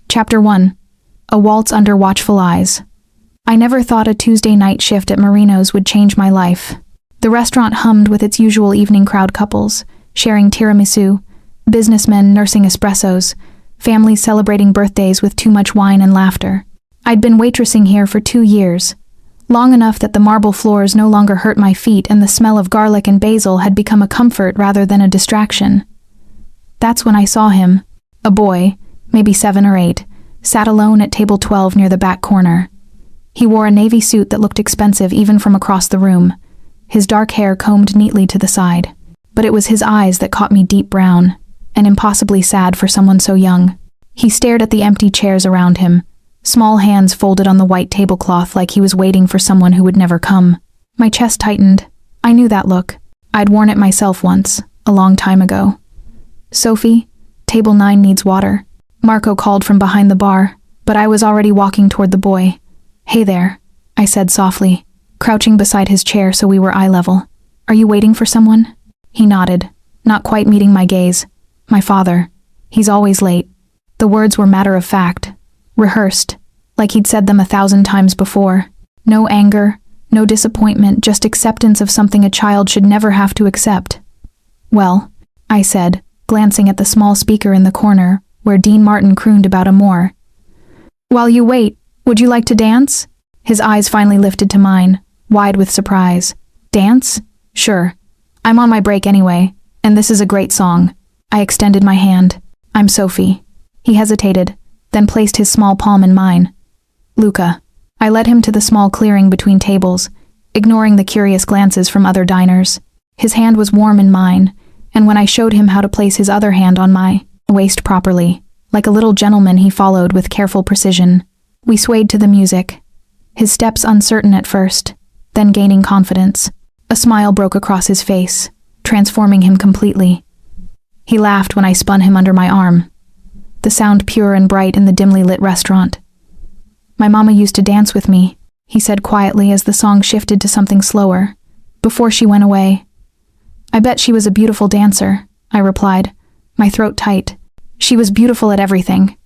Chapter 1. A Waltz Under Watchful Eyes. I never thought a Tuesday night shift at Marino's would change my life. The restaurant hummed with its usual evening crowd: couples sharing tiramisu, businessmen nursing espressos, families celebrating birthdays with too much wine and laughter. I'd been waitressing here for 2 years, long enough that the marble floors no longer hurt my feet and the smell of garlic and basil had become a comfort rather than a distraction. That's when I saw him, a boy, maybe 7 or 8, sat alone at table 12 near the back corner. He wore a navy suit that looked expensive even from across the room, his dark hair combed neatly to the side. But it was his eyes that caught me, deep brown, and impossibly sad for someone so young. He stared at the empty chairs around him, small hands folded on the white tablecloth like he was waiting for someone who would never come. My chest tightened. I knew that look. I'd worn it myself once, a long time ago. "Sophie, table 9 needs water," Marco called from behind the bar, but I was already walking toward the boy. "Hey there," I said softly, crouching beside his chair so we were eye level. "Are you waiting for someone?" He nodded, not quite meeting my gaze. "My father. He's always late." The words were matter of fact, rehearsed, like he'd said them 1,000 times before. No anger, no disappointment, just acceptance of something a child should never have to accept. "Well," I said, glancing at the small speaker in the corner, where Dean Martin crooned about Amor. "While you wait, would you like to dance?" His eyes finally lifted to mine, wide with surprise. "Dance? Sure. I'm on my break anyway, and this is a great song." I extended my hand. "I'm Sophie." He hesitated, then placed his small palm in mine. "Luca." I led him to the small clearing between tables, ignoring the curious glances from other diners. His hand was warm in mine, and when I showed him how to place his other hand on my waist properly, like a little gentleman, he followed with careful precision. We swayed to the music, his steps uncertain at first, then gaining confidence. A smile broke across his face, transforming him completely. He laughed when I spun him under my arm, the sound pure and bright in the dimly lit restaurant. "My mama used to dance with me," he said quietly as the song shifted to something slower, "before she went away." "I bet she was a beautiful dancer," I replied, my throat tight. "She was beautiful at everything."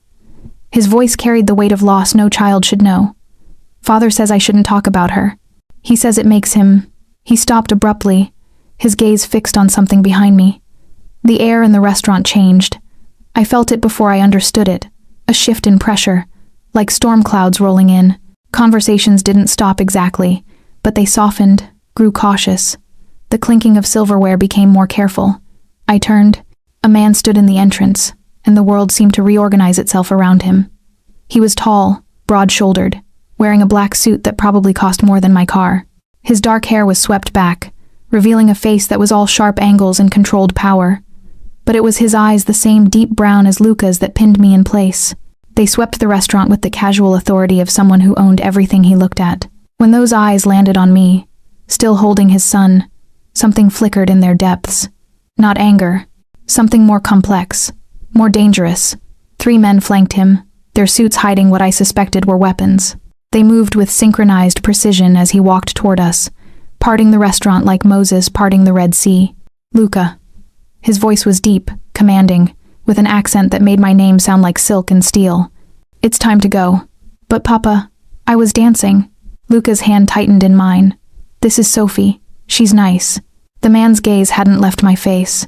His voice carried the weight of loss no child should know. "Father says I shouldn't talk about her. He says it makes him—" He stopped abruptly, his gaze fixed on something behind me. The air in the restaurant changed. I felt it before I understood it, a shift in pressure, like storm clouds rolling in. Conversations didn't stop exactly, but they softened, grew cautious. The clinking of silverware became more careful. I turned. A man stood in the entrance, and the world seemed to reorganize itself around him. He was tall, broad-shouldered, wearing a black suit that probably cost more than my car. His dark hair was swept back, revealing a face that was all sharp angles and controlled power. But it was his eyes, the same deep brown as Luca's, that pinned me in place. They swept the restaurant with the casual authority of someone who owned everything he looked at. When those eyes landed on me, still holding his son, something flickered in their depths. Not anger, something more complex, more dangerous. 3 men flanked him, their suits hiding what I suspected were weapons. They moved with synchronized precision as he walked toward us, parting the restaurant like Moses parting the Red Sea. "Luca." His voice was deep, commanding, with an accent that made my name sound like silk and steel. "It's time to go." "But Papa, I was dancing." Luca's hand tightened in mine. "This is Sophie. She's nice." The man's gaze hadn't left my face.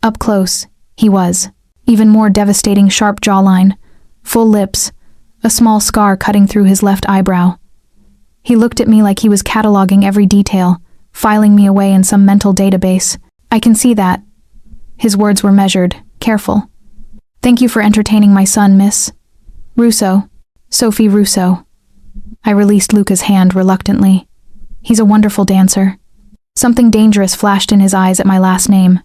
Up close, he was. Even more devastating, sharp jawline, full lips, a small scar cutting through his left eyebrow. He looked at me like he was cataloging every detail, filing me away in some mental database. "I can see that." His words were measured, careful. "Thank you for entertaining my son, Miss Russo. Sophie Russo." I released Luca's hand reluctantly. "He's a wonderful dancer." Something dangerous flashed in his eyes at my last name.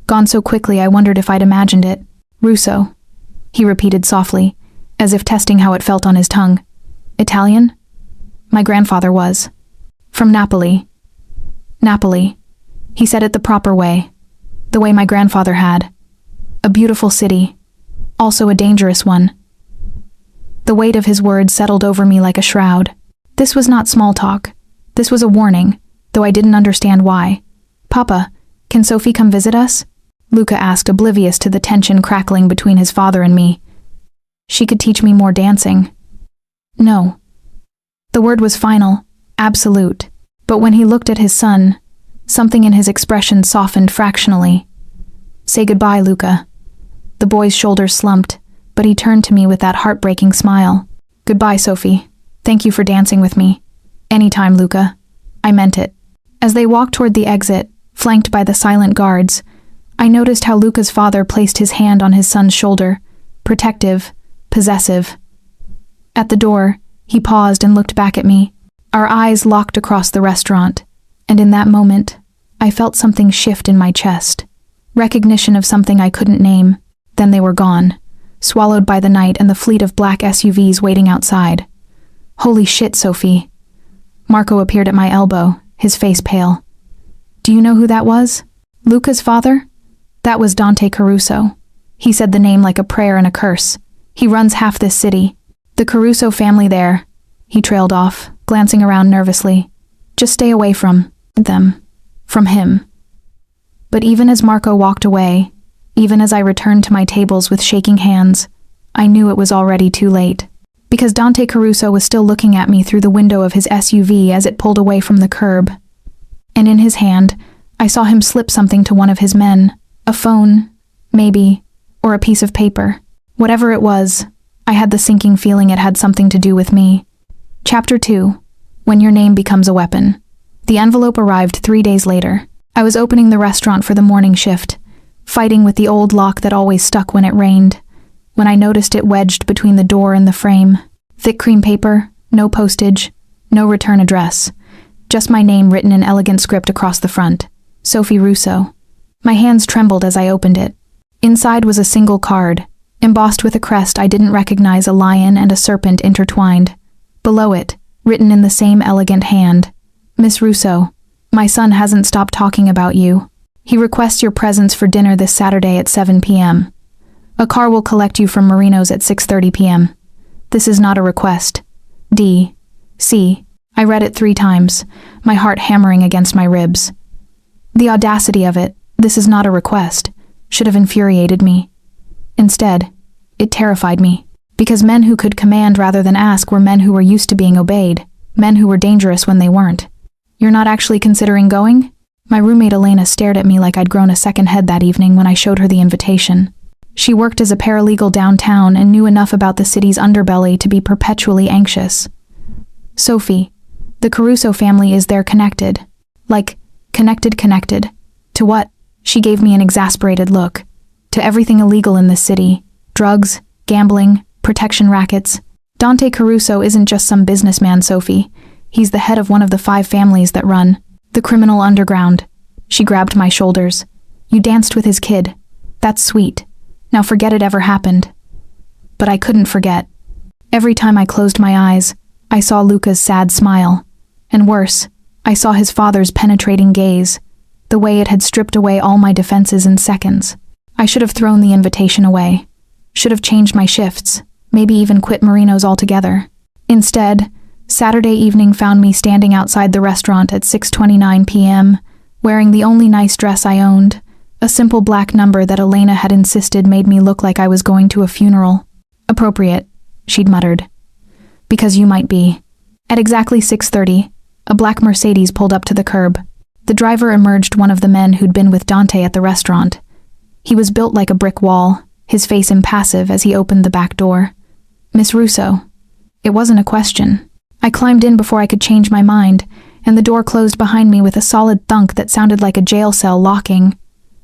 Gone so quickly I wondered if I'd imagined it. "Russo," he repeated softly, as if testing how it felt on his tongue. "Italian?" "My grandfather was. From Napoli." "Napoli." He said it the proper way, the way my grandfather had. A beautiful city, also a dangerous one. The weight of his words settled over me like a shroud. This was not small talk. This was a warning, though I didn't understand why. "Papa, can Sophie come visit us?" Luca asked, oblivious to the tension crackling between his father and me. She could teach me more dancing. No. The word was final, absolute. But when he looked at his son, something in his expression softened fractionally. Say goodbye, Luca. The boy's shoulders slumped, but he turned to me with that heartbreaking smile. Goodbye, Sophie. Thank you for dancing with me. Anytime, Luca. I meant it. As they walked toward the exit, flanked by the silent guards, I noticed how Luca's father placed his hand on his son's shoulder, protective, possessive. At the door, he paused and looked back at me. Our eyes locked across the restaurant, and in that moment, I felt something shift in my chest. Recognition of something I couldn't name. Then they were gone, swallowed by the night and the fleet of black SUVs waiting outside. Holy shit, Sophie. Marco appeared at my elbow, his face pale. Do you know who that was? Luca's father? That was Dante Caruso. He said the name like a prayer and a curse. He runs half this city. The Caruso family there. He trailed off, glancing around nervously. Just stay away from them. From him. But even as Marco walked away, even as I returned to my tables with shaking hands, I knew it was already too late. Because Dante Caruso was still looking at me through the window of his SUV as it pulled away from the curb. And in his hand, I saw him slip something to one of his men. A phone, maybe, or a piece of paper. Whatever it was, I had the sinking feeling it had something to do with me. Chapter 2. When Your Name Becomes a Weapon. The envelope arrived 3 days later. I was opening the restaurant for the morning shift, fighting with the old lock that always stuck when it rained, when I noticed it wedged between the door and the frame. Thick cream paper, no postage, no return address. Just my name written in elegant script across the front. Sophie Russo. My hands trembled as I opened it. Inside was a single card, embossed with a crest I didn't recognize, a lion and a serpent intertwined. Below it, written in the same elegant hand, Miss Russo, my son hasn't stopped talking about you. He requests your presence for dinner this Saturday at 7 p.m. A car will collect you from Marino's at 6:30 p.m. This is not a request. D. C. I read it 3 times, my heart hammering against my ribs. The audacity of it, this is not a request, should have infuriated me. Instead, it terrified me, because men who could command rather than ask were men who were used to being obeyed, men who were dangerous when they weren't. You're not actually considering going? My roommate Elena stared at me like I'd grown a second head that evening when I showed her the invitation. She worked as a paralegal downtown and knew enough about the city's underbelly to be perpetually anxious. Sophie, the Caruso family is there connected. Like, connected. To what? She gave me an exasperated look. To everything illegal in this city. Drugs, gambling, protection rackets. Dante Caruso isn't just some businessman, Sophie. He's the head of one of the 5 families that run the criminal underground. She grabbed my shoulders. You danced with his kid. That's sweet. Now forget it ever happened. But I couldn't forget. Every time I closed my eyes, I saw Luca's sad smile. And worse, I saw his father's penetrating gaze, the way it had stripped away all my defenses in seconds. I should have thrown the invitation away. Should have changed my shifts, maybe even quit Marino's altogether. Instead, Saturday evening found me standing outside the restaurant at 6:29 p.m., wearing the only nice dress I owned, a simple black number that Elena had insisted made me look like I was going to a funeral. Appropriate, she'd muttered. Because you might be. At exactly 6:30, a black Mercedes pulled up to the curb. The driver emerged one of the men who'd been with Dante at the restaurant. He was built like a brick wall, his face impassive as he opened the back door. Miss Russo. It wasn't a question. I climbed in before I could change my mind, and the door closed behind me with a solid thunk that sounded like a jail cell locking.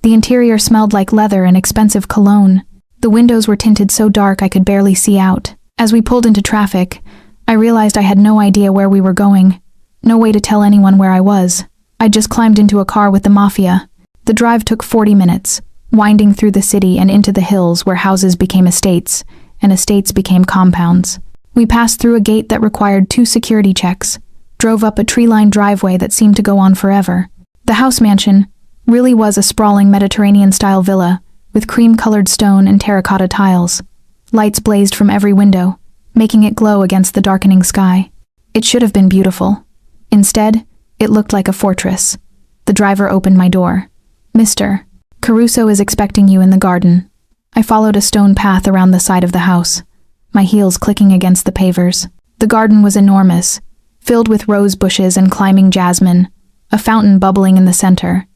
The interior smelled like leather and expensive cologne. The windows were tinted so dark I could barely see out. As we pulled into traffic, I realized I had no idea where we were going. No way to tell anyone where I was. I'd just climbed into a car with the Mafia. The drive took 40 minutes, winding through the city and into the hills where houses became estates, and estates became compounds. We passed through a gate that required 2 security checks, drove up a tree-lined driveway that seemed to go on forever. The house mansion really was a sprawling Mediterranean-style villa, with cream-colored stone and terracotta tiles. Lights blazed from every window, making it glow against the darkening sky. It should have been beautiful. Instead, it looked like a fortress. The driver opened my door. Mr. Caruso is expecting you in the garden. I followed a stone path around the side of the house. my heels clicking against the pavers. The garden was enormous, filled with rose bushes and climbing jasmine, a fountain bubbling in the center.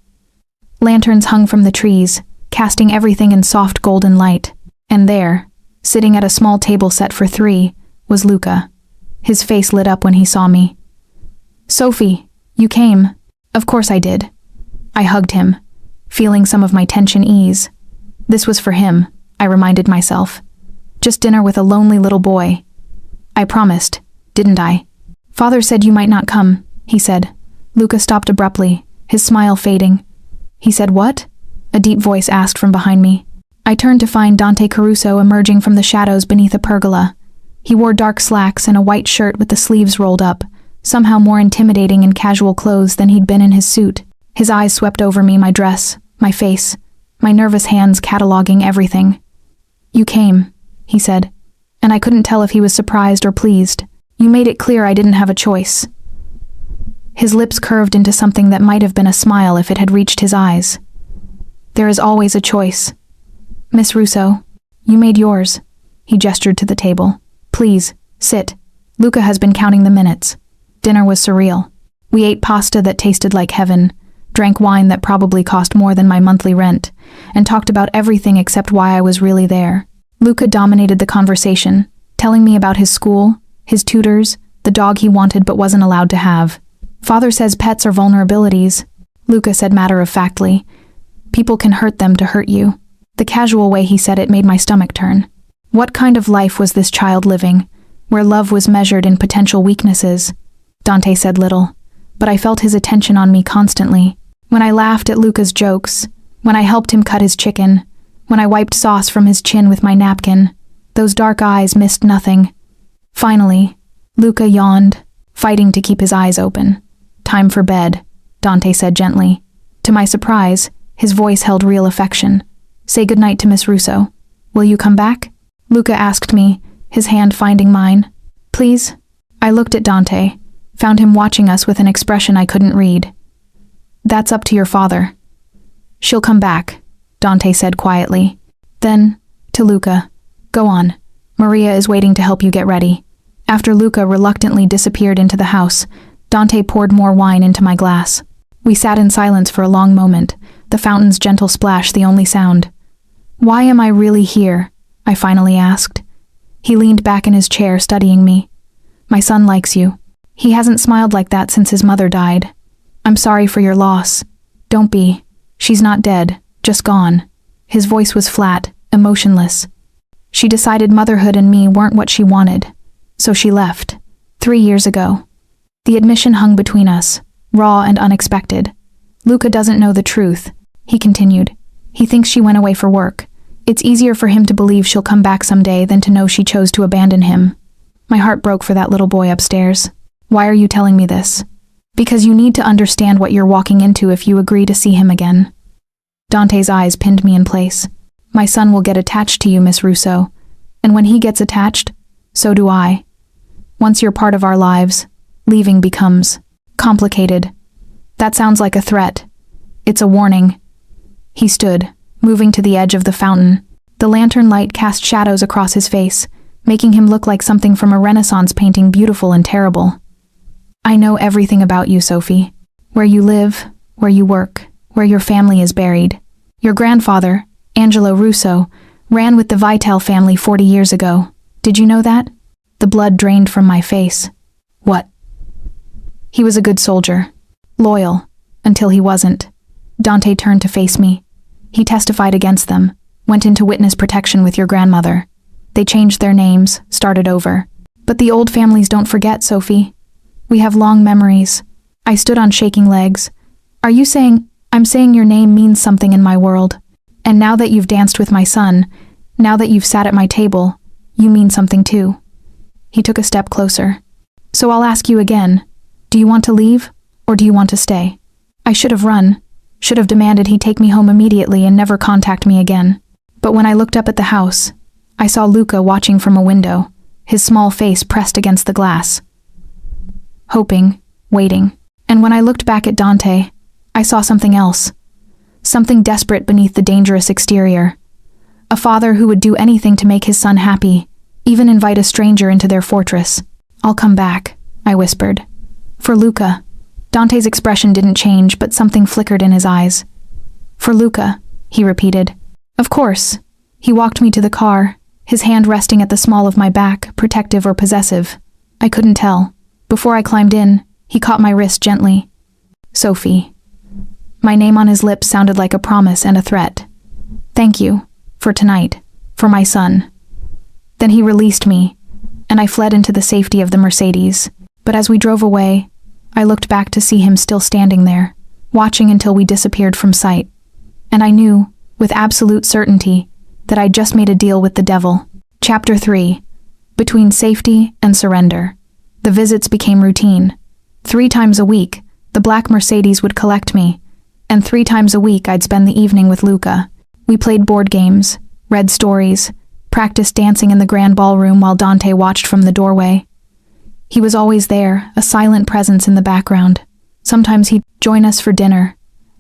Lanterns hung from the trees, casting everything in soft golden light. And there, sitting at a small table set for 3, was Luca. His face lit up when he saw me. "Sophie, you came." Of course I did. I hugged him, feeling some of my tension ease. This was for him, I reminded myself. Just dinner with a lonely little boy. I promised, didn't I? "Father said you might not come," he said. Luca stopped abruptly, his smile fading. "He said what?" a deep voice asked from behind me. I turned to find Dante Caruso emerging from the shadows beneath a pergola. He wore dark slacks and a white shirt with the sleeves rolled up, somehow more intimidating in casual clothes than he'd been in his suit. His eyes swept over me, my dress, my face, my nervous hands cataloging everything. "You came," he said, and I couldn't tell if he was surprised or pleased. "You made it clear I didn't have a choice." His lips curved into something that might have been a smile if it had reached his eyes. "There is always a choice. Miss Russo, you made yours." He gestured to the table. "Please, sit." Luca has been counting the minutes. Dinner was surreal. We ate pasta that tasted like heaven, drank wine that probably cost more than my monthly rent, and talked about everything except why I was really there. Luca dominated the conversation, telling me about his school, his tutors, the dog he wanted but wasn't allowed to have. "Father says pets are vulnerabilities," Luca said matter-of-factly. "People can hurt them to hurt you." The casual way he said it made my stomach turn. What kind of life was this child living, where love was measured in potential weaknesses? Dante said little, but I felt his attention on me constantly. When I laughed at Luca's jokes, when I helped him cut his chicken, when I wiped sauce from his chin with my napkin, those dark eyes missed nothing. Finally, Luca yawned, fighting to keep his eyes open. "Time for bed," Dante said gently. To my surprise, his voice held real affection. "Say goodnight to Miss Russo. Will you come back?" Luca asked me, his hand finding mine. "Please?" I looked at Dante, found him watching us with an expression I couldn't read. "That's up to your father." "She'll come back," Dante said quietly. Then, to Luca, "Go on. Maria is waiting to help you get ready." After Luca reluctantly disappeared into the house, Dante poured more wine into my glass. We sat in silence for a long moment, the fountain's gentle splash the only sound. "Why am I really here?" I finally asked. He leaned back in his chair, studying me. "My son likes you. He hasn't smiled like that since his mother died. I'm sorry for your loss. Don't be. She's not dead, just gone." His voice was flat, emotionless. "She decided motherhood and me weren't what she wanted, so she left. 3 years ago. The admission hung between us, raw and unexpected. Luca doesn't know the truth," he continued. "He thinks she went away for work. It's easier for him to believe she'll come back someday than to know she chose to abandon him." My heart broke for that little boy upstairs. "Why are you telling me this?" "Because you need to understand what you're walking into if you agree to see him again." Dante's eyes pinned me in place. "My son will get attached to you, Miss Russo. And when he gets attached, so do I. Once you're part of our lives, leaving becomes complicated." "That sounds like a threat." "It's a warning." He stood, moving to the edge of the fountain. The lantern light cast shadows across his face, making him look like something from a Renaissance painting, beautiful and terrible. "I know everything about you, Sophie. Where you live, where you work, where your family is buried. Your grandfather, Angelo Russo, ran with the Vitale family 40 years ago. Did you know that?" The blood drained from my face. "What?" "He was a good soldier. Loyal, until he wasn't." Dante turned to face me. "He testified against them, went into witness protection with your grandmother. They changed their names, started over. But the old families don't forget, Sophie. We have long memories." I stood on shaking legs. "Are you saying—" "I'm saying your name means something in my world. And now that you've danced with my son, now that you've sat at my table, you mean something too." He took a step closer. "So I'll ask you again. Do you want to leave, or do you want to stay?" I should have run. Should have demanded he take me home immediately and never contact me again. But when I looked up at the house, I saw Luca watching from a window, his small face pressed against the glass. Hoping, waiting. And when I looked back at Dante, I saw something else. Something desperate beneath the dangerous exterior. A father who would do anything to make his son happy, even invite a stranger into their fortress. I'll come back, I whispered. For Luca. Dante's expression didn't change, but something flickered in his eyes. For Luca, he repeated. Of course. He walked me to the car, his hand resting at the small of my back, protective or possessive. I couldn't tell. Before I climbed in, he caught my wrist gently. Sophie. My name on his lips sounded like a promise and a threat. Thank you. For tonight. For my son. Then he released me, and I fled into the safety of the Mercedes. But as we drove away, I looked back to see him still standing there, watching until we disappeared from sight. And I knew, with absolute certainty, that I'd just made a deal with the devil. Chapter 3. Between safety and surrender. The visits became routine. 3 times a week, the black Mercedes would collect me, and 3 times a week I'd spend the evening with Luca. We played board games, read stories, practiced dancing in the grand ballroom while Dante watched from the doorway. He was always there, a silent presence in the background. Sometimes he'd join us for dinner,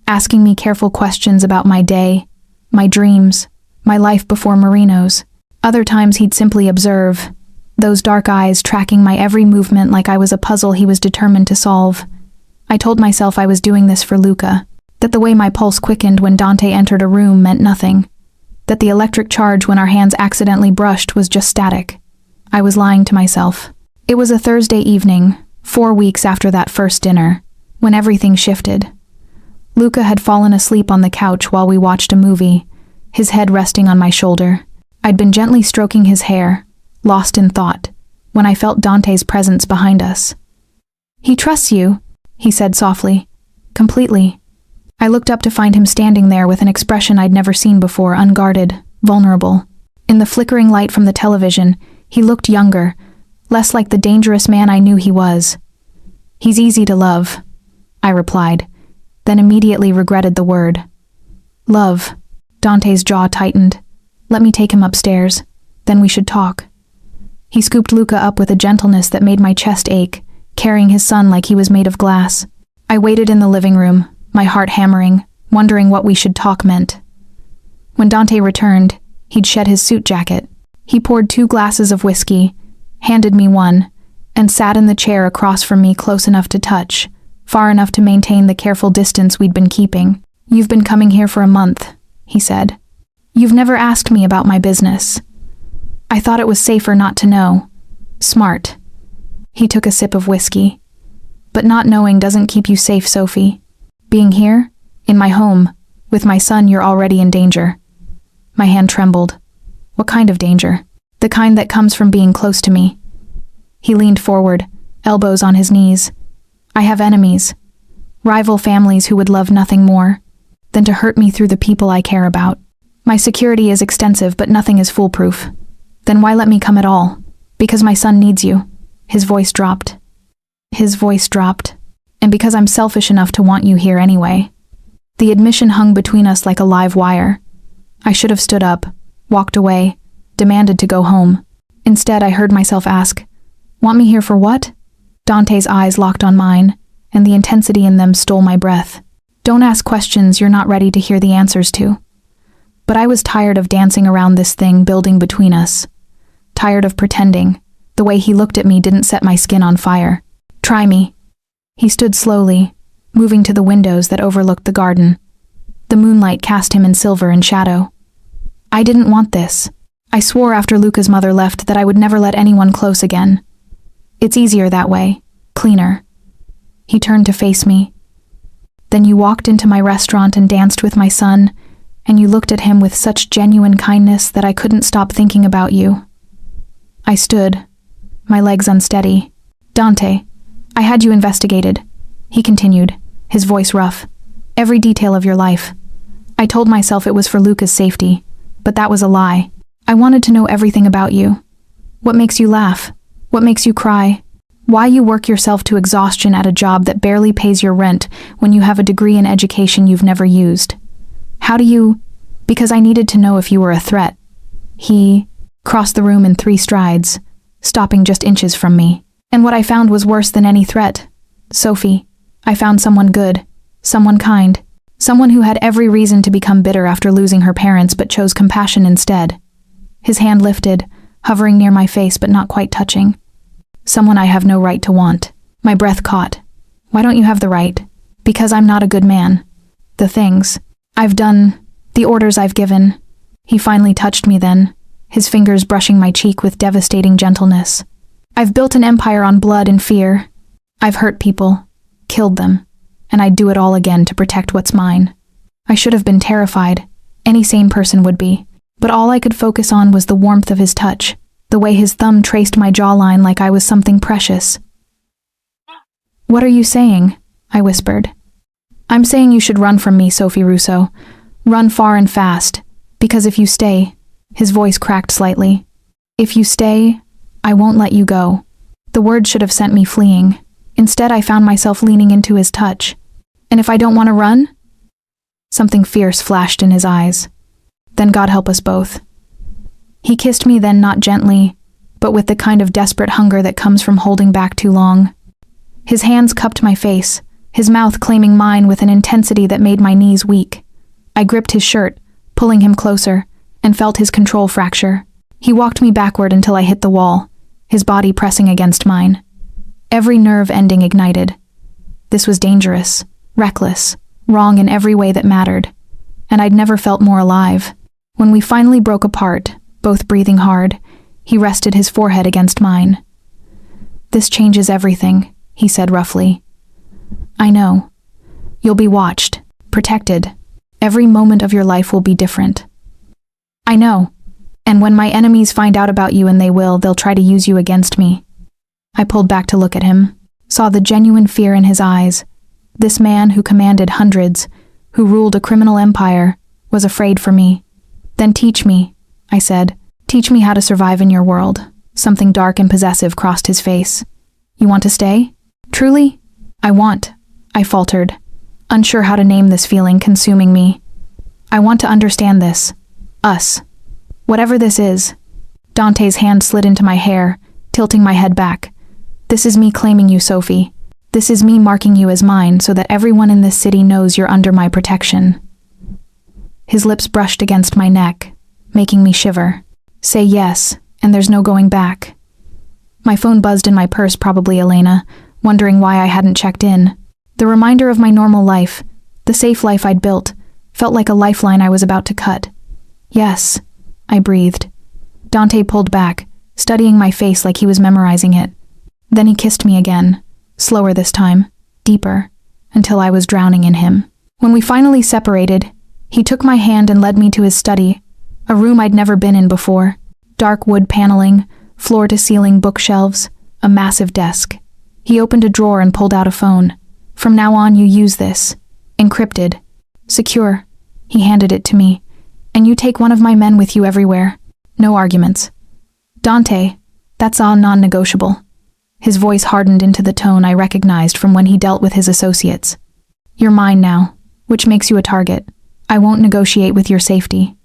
asking me careful questions about my day, my dreams, my life before Marino's. Other times he'd simply observe, those dark eyes tracking my every movement like I was a puzzle he was determined to solve. I told myself I was doing this for Luca, that the way my pulse quickened when Dante entered a room meant nothing, that the electric charge when our hands accidentally brushed was just static. I was lying to myself. It was a Thursday evening, 4 weeks after that first dinner, when everything shifted. Luca had fallen asleep on the couch while we watched a movie, his head resting on my shoulder. I'd been gently stroking his hair, lost in thought, when I felt Dante's presence behind us. He trusts you, he said softly. Completely. I looked up to find him standing there with an expression I'd never seen before, unguarded, vulnerable. In the flickering light from the television, he looked younger, less like the dangerous man I knew he was. He's easy to love, I replied, then immediately regretted the word. Love. Dante's jaw tightened. Let me take him upstairs, then we should talk. He scooped Luca up with a gentleness that made my chest ache, carrying his son like he was made of glass. I waited in the living room, my heart hammering, wondering what we should talk meant. When Dante returned, he'd shed his suit jacket. He poured 2 glasses of whiskey, handed me one, and sat in the chair across from me close enough to touch, far enough to maintain the careful distance we'd been keeping. You've been coming here for a month, he said. You've never asked me about my business. I thought it was safer not to know. Smart. He took a sip of whiskey. But not knowing doesn't keep you safe, Sophie. Being here, in my home, with my son, you're already in danger. My hand trembled. What kind of danger? The kind that comes from being close to me. He leaned forward, elbows on his knees. I have enemies. Rival families who would love nothing more than to hurt me through the people I care about. My security is extensive, but nothing is foolproof. Then why let me come at all? Because my son needs you. His voice dropped. And because I'm selfish enough to want you here anyway. The admission hung between us like a live wire. I should have stood up, walked away, demanded to go home. Instead, I heard myself ask, "Want me here for what?" Dante's eyes locked on mine, and the intensity in them stole my breath. Don't ask questions you're not ready to hear the answers to. But I was tired of dancing around this thing building between us. Tired of pretending. The way he looked at me didn't set my skin on fire. Try me. He stood slowly, moving to the windows that overlooked the garden. The moonlight cast him in silver and shadow. I didn't want this. I swore after Luca's mother left that I would never let anyone close again. It's easier that way, cleaner. He turned to face me. Then you walked into my restaurant and danced with my son, and you looked at him with such genuine kindness that I couldn't stop thinking about you. I stood, my legs unsteady. Dante, I had you investigated, he continued, his voice rough. Every detail of your life. I told myself it was for Luca's safety, but that was a lie. I wanted to know everything about you. What makes you laugh? What makes you cry? Why you work yourself to exhaustion at a job that barely pays your rent when you have a degree in education you've never used? How do you... Because I needed to know if you were a threat. He crossed the room in 3 strides, stopping just inches from me. And what I found was worse than any threat. Sophie, I found someone good, someone kind, someone who had every reason to become bitter after losing her parents but chose compassion instead. His hand lifted, hovering near my face but not quite touching. Someone I have no right to want. My breath caught. Why don't you have the right? Because I'm not a good man. The things I've done, the orders I've given. He finally touched me then, his fingers brushing my cheek with devastating gentleness. I've built an empire on blood and fear. I've hurt people, killed them, and I'd do it all again to protect what's mine. I should have been terrified. Any sane person would be. But all I could focus on was the warmth of his touch, the way his thumb traced my jawline like I was something precious. "What are you saying?" I whispered. "I'm saying you should run from me, Sophie Russo. Run far and fast, because if you stay," his voice cracked slightly, "if you stay, I won't let you go." The words should have sent me fleeing. Instead, I found myself leaning into his touch. "And if I don't want to run?" Something fierce flashed in his eyes. "Then God help us both." He kissed me then, not gently, but with the kind of desperate hunger that comes from holding back too long. His hands cupped my face, his mouth claiming mine with an intensity that made my knees weak. I gripped his shirt, pulling him closer, and felt his control fracture. He walked me backward until I hit the wall, his body pressing against mine. Every nerve ending ignited. This was dangerous, reckless, wrong in every way that mattered, and I'd never felt more alive. When we finally broke apart, both breathing hard, he rested his forehead against mine. "This changes everything," he said roughly. "I know. You'll be watched, protected. Every moment of your life will be different." "I know. And when my enemies find out about you, and they will, they'll try to use you against me." I pulled back to look at him, saw the genuine fear in his eyes. This man who commanded hundreds, who ruled a criminal empire, was afraid for me. "Then teach me," I said. "Teach me how to survive in your world." Something dark and possessive crossed his face. "You want to stay? Truly?" "I want," I faltered, unsure how to name this feeling consuming me. "I want to understand this. Us. Whatever this is." Dante's hand slid into my hair, tilting my head back. "This is me claiming you, Sophie. This is me marking you as mine so that everyone in this city knows you're under my protection." His lips brushed against my neck, making me shiver. "Say yes, and there's no going back." My phone buzzed in my purse, probably Elena, wondering why I hadn't checked in. The reminder of my normal life, the safe life I'd built, felt like a lifeline I was about to cut. "Yes," I breathed. Dante pulled back, studying my face like he was memorizing it. Then he kissed me again, slower this time, deeper, until I was drowning in him. When we finally separated, he took my hand and led me to his study, a room I'd never been in before. Dark wood paneling, floor-to-ceiling bookshelves, a massive desk. He opened a drawer and pulled out a phone. "From now on, you use this. Encrypted. Secure." He handed it to me. "And you take one of my men with you everywhere. No arguments." "Dante, that's all non-negotiable." His voice hardened into the tone I recognized from when he dealt with his associates. "You're mine now, which makes you a target. I won't negotiate with your safety."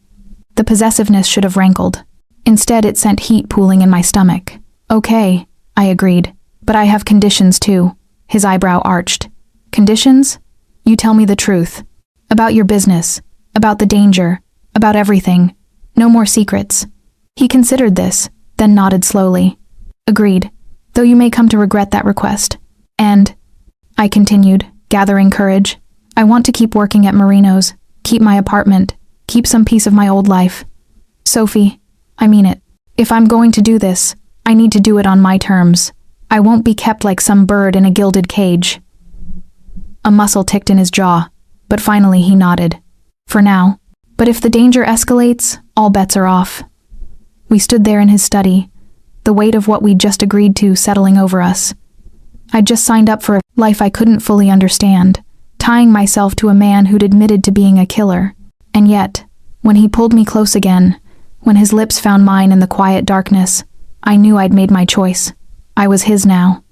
The possessiveness should have rankled. Instead, it sent heat pooling in my stomach. "Okay," I agreed, "but I have conditions too." His eyebrow arched. "Conditions? You tell me the truth. About your business, about the danger, about everything. No more secrets." He considered this, then nodded slowly. "Agreed, though you may come to regret that request. And," I continued, gathering courage, "I want to keep working at Marino's, keep my apartment, keep some piece of my old life. Sophie, I mean it. If I'm going to do this, I need to do it on my terms. I won't be kept like some bird in a gilded cage." A muscle ticked in his jaw, but finally he nodded. "For now. But if the danger escalates, all bets are off." We stood there in his study, the weight of what we'd just agreed to settling over us. I'd just signed up for a life I couldn't fully understand, tying myself to a man who'd admitted to being a killer. And yet, when he pulled me close again, when his lips found mine in the quiet darkness, I knew I'd made my choice. I was his now.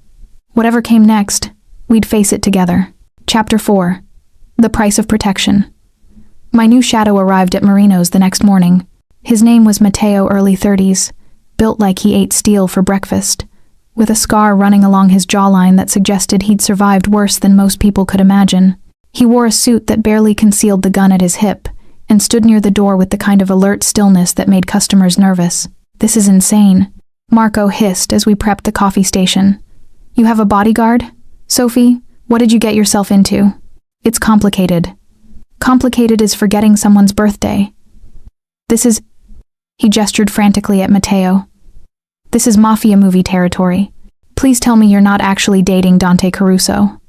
Whatever came next, we'd face it together. Chapter 4. The Price of Protection. My new shadow arrived at Marino's the next morning. His name was Matteo, early 30s, built like he ate steel for breakfast, with a scar running along his jawline that suggested he'd survived worse than most people could imagine. He wore a suit that barely concealed the gun at his hip, and stood near the door with the kind of alert stillness that made customers nervous. This is insane, Marco hissed as we prepped the coffee station. You have a bodyguard? Sophie, what did you get yourself into? It's complicated. Complicated as forgetting someone's birthday. He gestured frantically at Matteo. This is Mafia movie territory. Please tell me you're not actually dating Dante Caruso.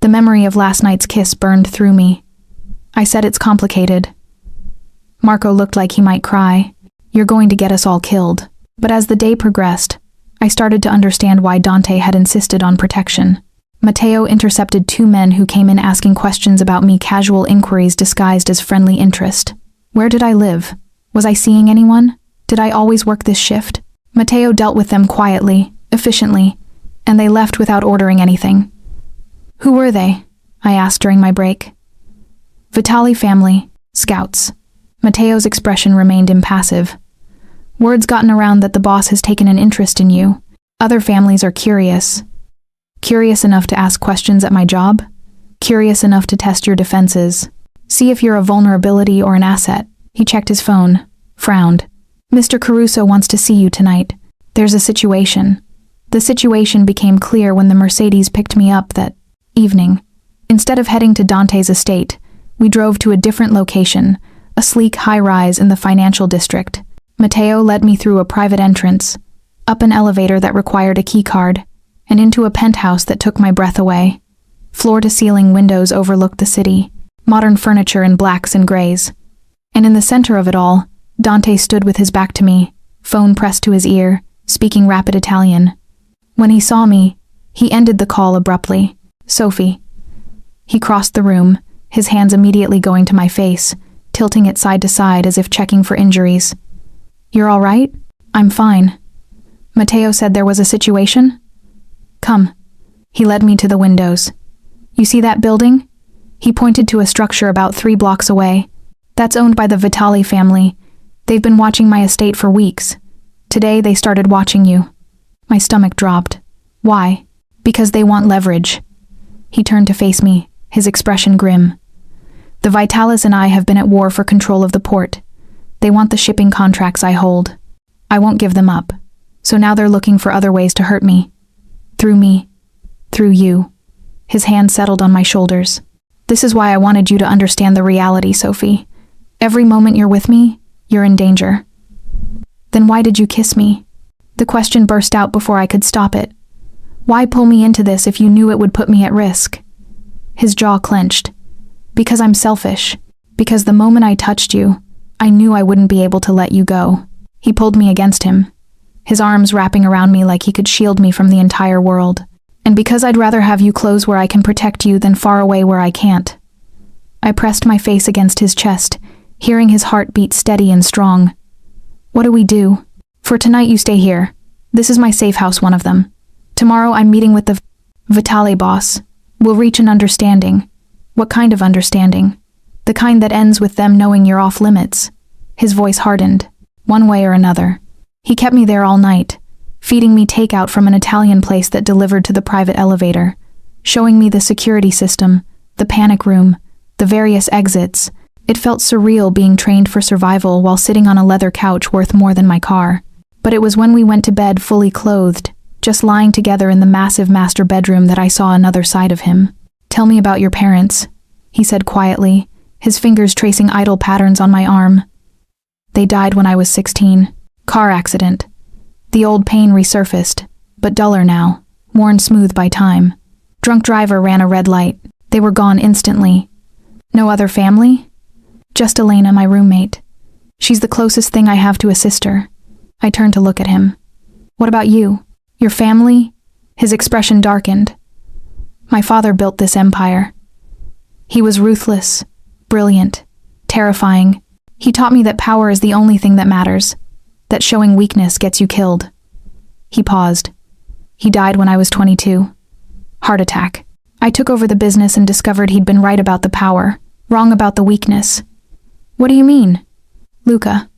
The memory of last night's kiss burned through me. I said it's complicated. Marco looked like he might cry. You're going to get us all killed. But as the day progressed, I started to understand why Dante had insisted on protection. Matteo intercepted 2 men who came in asking questions about me, casual inquiries disguised as friendly interest. Where did I live? Was I seeing anyone? Did I always work this shift? Matteo dealt with them quietly, efficiently, and they left without ordering anything. Who were they? I asked during my break. Vitali family, scouts. Matteo's expression remained impassive. Word's gotten around that the boss has taken an interest in you. Other families are curious. Curious enough to ask questions at my job? Curious enough to test your defenses. See if you're a vulnerability or an asset. He checked his phone, frowned. Mr. Caruso wants to see you tonight. There's a situation. The situation became clear when the Mercedes picked me up that evening. Instead of heading to Dante's estate, we drove to a different location, a sleek high-rise in the financial district. Matteo led me through a private entrance, up an elevator that required a keycard, and into a penthouse that took my breath away. Floor-to-ceiling windows overlooked the city, modern furniture in blacks and grays. And in the center of it all, Dante stood with his back to me, phone pressed to his ear, speaking rapid Italian. When he saw me, he ended the call abruptly. Sophie. He crossed the room, his hands immediately going to my face, tilting it side to side as if checking for injuries. You're all right? I'm fine. Matteo said there was a situation? Come. He led me to the windows. You see that building? He pointed to a structure about 3 blocks away. That's owned by the Vitali family. They've been watching my estate for weeks. Today they started watching you. My stomach dropped. Why? Because they want leverage. He turned to face me, his expression grim. The Vitalis and I have been at war for control of the port. They want the shipping contracts I hold. I won't give them up. So now they're looking for other ways to hurt me. Through me. Through you. His hand settled on my shoulders. This is why I wanted you to understand the reality, Sophie. Every moment you're with me, you're in danger. Then why did you kiss me? The question burst out before I could stop it. Why pull me into this if you knew it would put me at risk? His jaw clenched. Because I'm selfish. Because the moment I touched you, I knew I wouldn't be able to let you go. He pulled me against him, his arms wrapping around me like he could shield me from the entire world. And because I'd rather have you close where I can protect you than far away where I can't. I pressed my face against his chest, hearing his heart beat steady and strong. What do we do? For tonight you stay here. This is my safe house, one of them. Tomorrow I'm meeting with the Vitali boss. We'll reach an understanding. What kind of understanding? The kind that ends with them knowing you're off limits. His voice hardened, one way or another. He kept me there all night, feeding me takeout from an Italian place that delivered to the private elevator, showing me the security system, the panic room, the various exits. It felt surreal being trained for survival while sitting on a leather couch worth more than my car. But it was when we went to bed fully clothed, just lying together in the massive master bedroom, that I saw another side of him. Tell me about your parents, he said quietly, his fingers tracing idle patterns on my arm. They died when I was 16. Car accident. The old pain resurfaced, but duller now, worn smooth by time. Drunk driver ran a red light. They were gone instantly. No other family? Just Elena, my roommate. She's the closest thing I have to a sister. I turned to look at him. What about you? Your family? His expression darkened. My father built this empire. He was ruthless, brilliant, terrifying. He taught me that power is the only thing that matters, that showing weakness gets you killed. He paused. He died when I was 22. Heart attack. I took over the business and discovered he'd been right about the power, wrong about the weakness. What do you mean? Luca.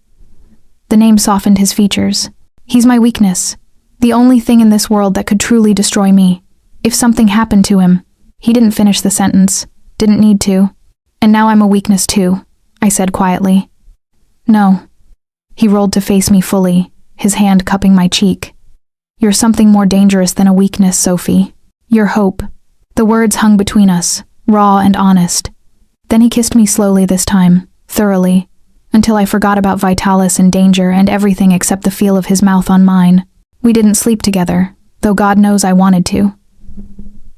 The name softened his features. He's my weakness. The only thing in this world that could truly destroy me. If something happened to him. He didn't finish the sentence. Didn't need to. And now I'm a weakness too, I said quietly. No. He rolled to face me fully, his hand cupping my cheek. You're something more dangerous than a weakness, Sophie. You're hope. The words hung between us, raw and honest. Then he kissed me slowly this time, thoroughly, until I forgot about Vitalis and danger and everything except the feel of his mouth on mine. We didn't sleep together, though God knows I wanted to.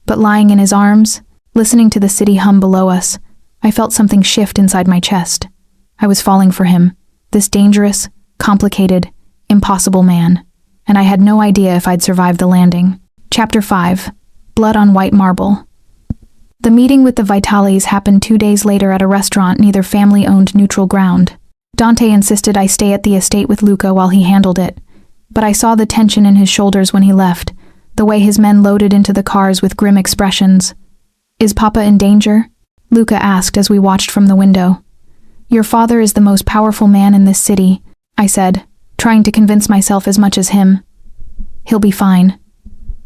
But lying in his arms, listening to the city hum below us, I felt something shift inside my chest. I was falling for him, this dangerous, complicated, impossible man, and I had no idea if I'd survive the landing. Chapter 5. Blood on White Marble. The meeting with the Vitalis happened 2 days later at a restaurant near their family-owned neutral ground. Dante insisted I stay at the estate with Luca while he handled it, but I saw the tension in his shoulders when he left, the way his men loaded into the cars with grim expressions. Is Papa in danger? Luca asked as we watched from the window. Your father is the most powerful man in this city, I said, trying to convince myself as much as him. He'll be fine.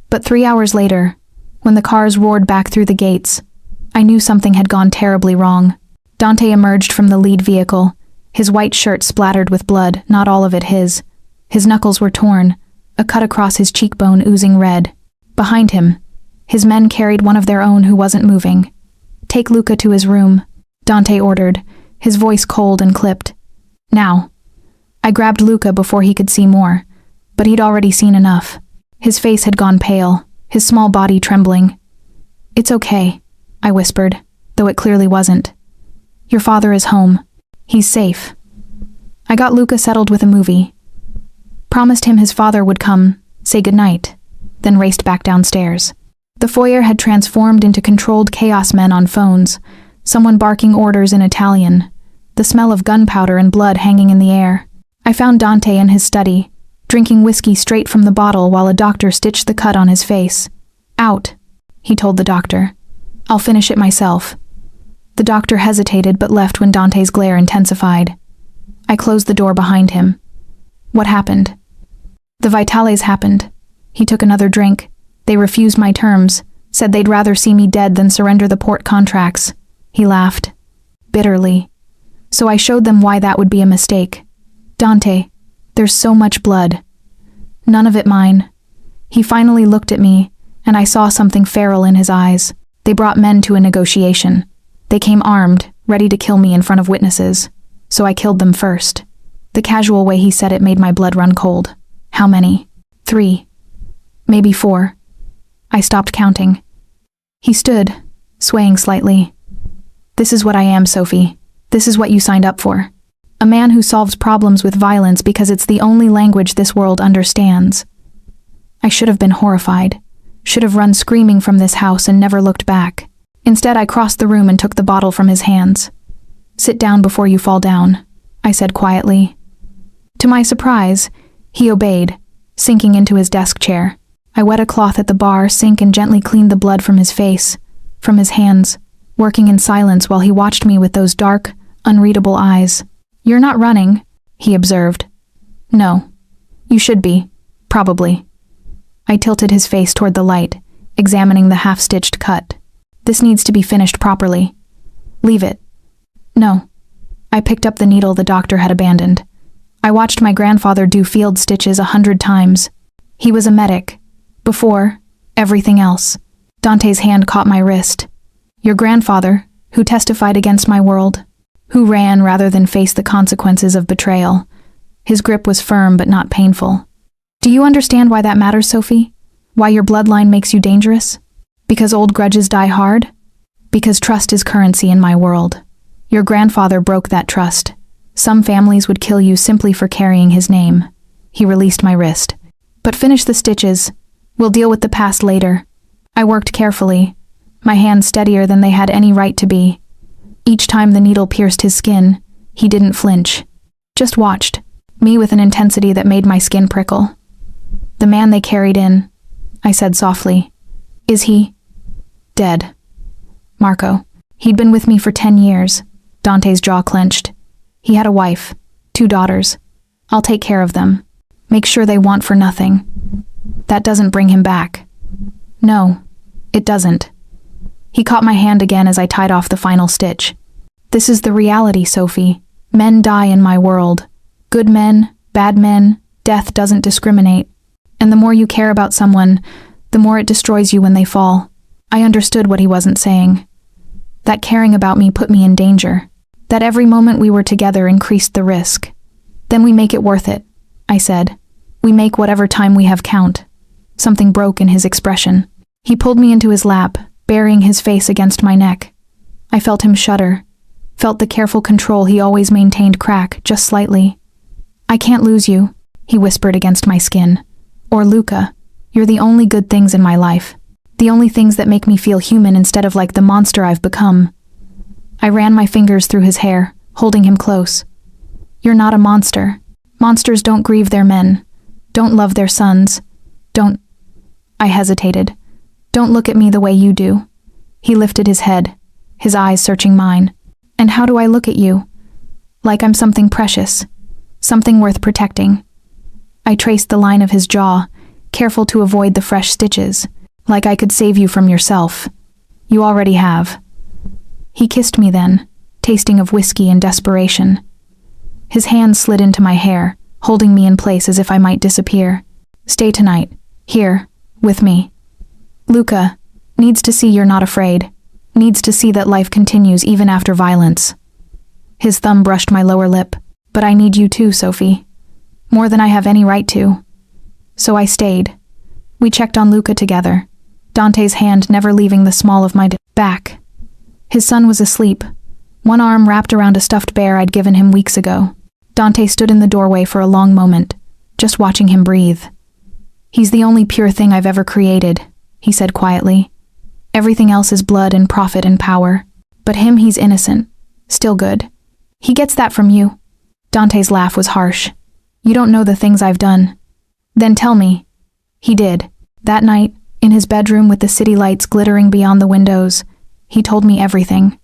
But 3 hours later, when the cars roared back through the gates, I knew something had gone terribly wrong. Dante emerged from the lead vehicle, his white shirt splattered with blood, not all of it his. His knuckles were torn, a cut across his cheekbone oozing red. Behind him, his men carried one of their own who wasn't moving. Take Luca to his room, Dante ordered, his voice cold and clipped. Now. I grabbed Luca before he could see more, but he'd already seen enough. His face had gone pale, his small body trembling. It's okay, I whispered, though it clearly wasn't. Your father is home. He's safe. I got Luca settled with a movie. Promised him his father would come, say goodnight, then raced back downstairs. The foyer had transformed into controlled chaos men on phones, someone barking orders in Italian, the smell of gunpowder and blood hanging in the air. I found Dante in his study, drinking whiskey straight from the bottle while a doctor stitched the cut on his face. Out, he told the doctor. I'll finish it myself. The doctor hesitated but left when Dante's glare intensified. I closed the door behind him. What happened? The Vitales happened. He took another drink. They refused my terms, said they'd rather see me dead than surrender the port contracts. He laughed, bitterly. So I showed them why that would be a mistake. Dante, there's so much blood. None of it mine. He finally looked at me, and I saw something feral in his eyes. They brought men to a negotiation. They came armed, ready to kill me in front of witnesses. So I killed them first. The casual way he said it made my blood run cold. How many? 3. Maybe 4. I stopped counting. He stood, swaying slightly. This is what I am, Sophie. This is what you signed up for. A man who solves problems with violence because it's the only language this world understands. I should have been horrified. Should have run screaming from this house and never looked back. Instead, I crossed the room and took the bottle from his hands. Sit down before you fall down, I said quietly. To my surprise, he obeyed, sinking into his desk chair. I wet a cloth at the bar sink and gently cleaned the blood from his face, from his hands, working in silence while he watched me with those dark, unreadable eyes. You're not running, he observed. No. You should be. Probably. I tilted his face toward the light, examining the half-stitched cut. This needs to be finished properly. Leave it. No. I picked up the needle the doctor had abandoned. I watched my grandfather do field stitches 100 times. He was a medic. Before, everything else. Dante's hand caught my wrist. Your grandfather, who testified against my world, who ran rather than face the consequences of betrayal. His grip was firm but not painful. Do you understand why that matters, Sophie? Why your bloodline makes you dangerous? Because old grudges die hard? Because trust is currency in my world. Your grandfather broke that trust. Some families would kill you simply for carrying his name. He released my wrist. But finish the stitches. We'll deal with the past later. I worked carefully, my hands steadier than they had any right to be. Each time the needle pierced his skin, he didn't flinch. Just watched, me with an intensity that made my skin prickle. The man they carried in, I said softly. Is he dead? Marco. He'd been with me for 10 years. Dante's jaw clenched. He had a wife, 2 daughters. I'll take care of them. Make sure they want for nothing. That doesn't bring him back. No, it doesn't. He caught my hand again as I tied off the final stitch. This is the reality, Sophie. Men die in my world. Good men, bad men, Death doesn't discriminate. And the more you care about someone, the more it destroys you when they fall. I understood what he wasn't saying. That caring about me put me in danger. That every moment we were together increased the risk. Then we make it worth it, I said. We make whatever time we have count. Something broke in his expression. He pulled me into his lap, burying his face against my neck. I felt him shudder, felt the careful control he always maintained crack, just slightly. I can't lose you, he whispered against my skin. Or Luca, you're the only good things in my life. The only things that make me feel human instead of like the monster I've become. I ran my fingers through his hair, holding him close. You're not a monster. Monsters don't grieve their men. Don't love their sons. Don't... I hesitated. Don't look at me the way you do. He lifted his head, his eyes searching mine. And how do I look at you? Like I'm something precious. Something worth protecting. I traced the line of his jaw, careful to avoid the fresh stitches. Like I could save you from yourself. You already have. He kissed me then, tasting of whiskey and desperation. His hand slid into my hair, holding me in place as if I might disappear. Stay tonight. Here. With me. Luca needs to see you're not afraid. Needs to see that life continues even after violence. His thumb brushed my lower lip. But I need you too, Sophie. More than I have any right to. So I stayed. We checked on Luca together, Dante's hand never leaving the small of my back. His son was asleep, one arm wrapped around a stuffed bear I'd given him weeks ago. Dante stood in the doorway for a long moment, just watching him breathe. He's the only pure thing I've ever created, he said quietly. Everything else is blood and profit and power. But him, he's innocent. Still good. He gets that from you. Dante's laugh was harsh. You don't know the things I've done. Then tell me. He did. That night, in his bedroom with the city lights glittering beyond the windows, he told me everything.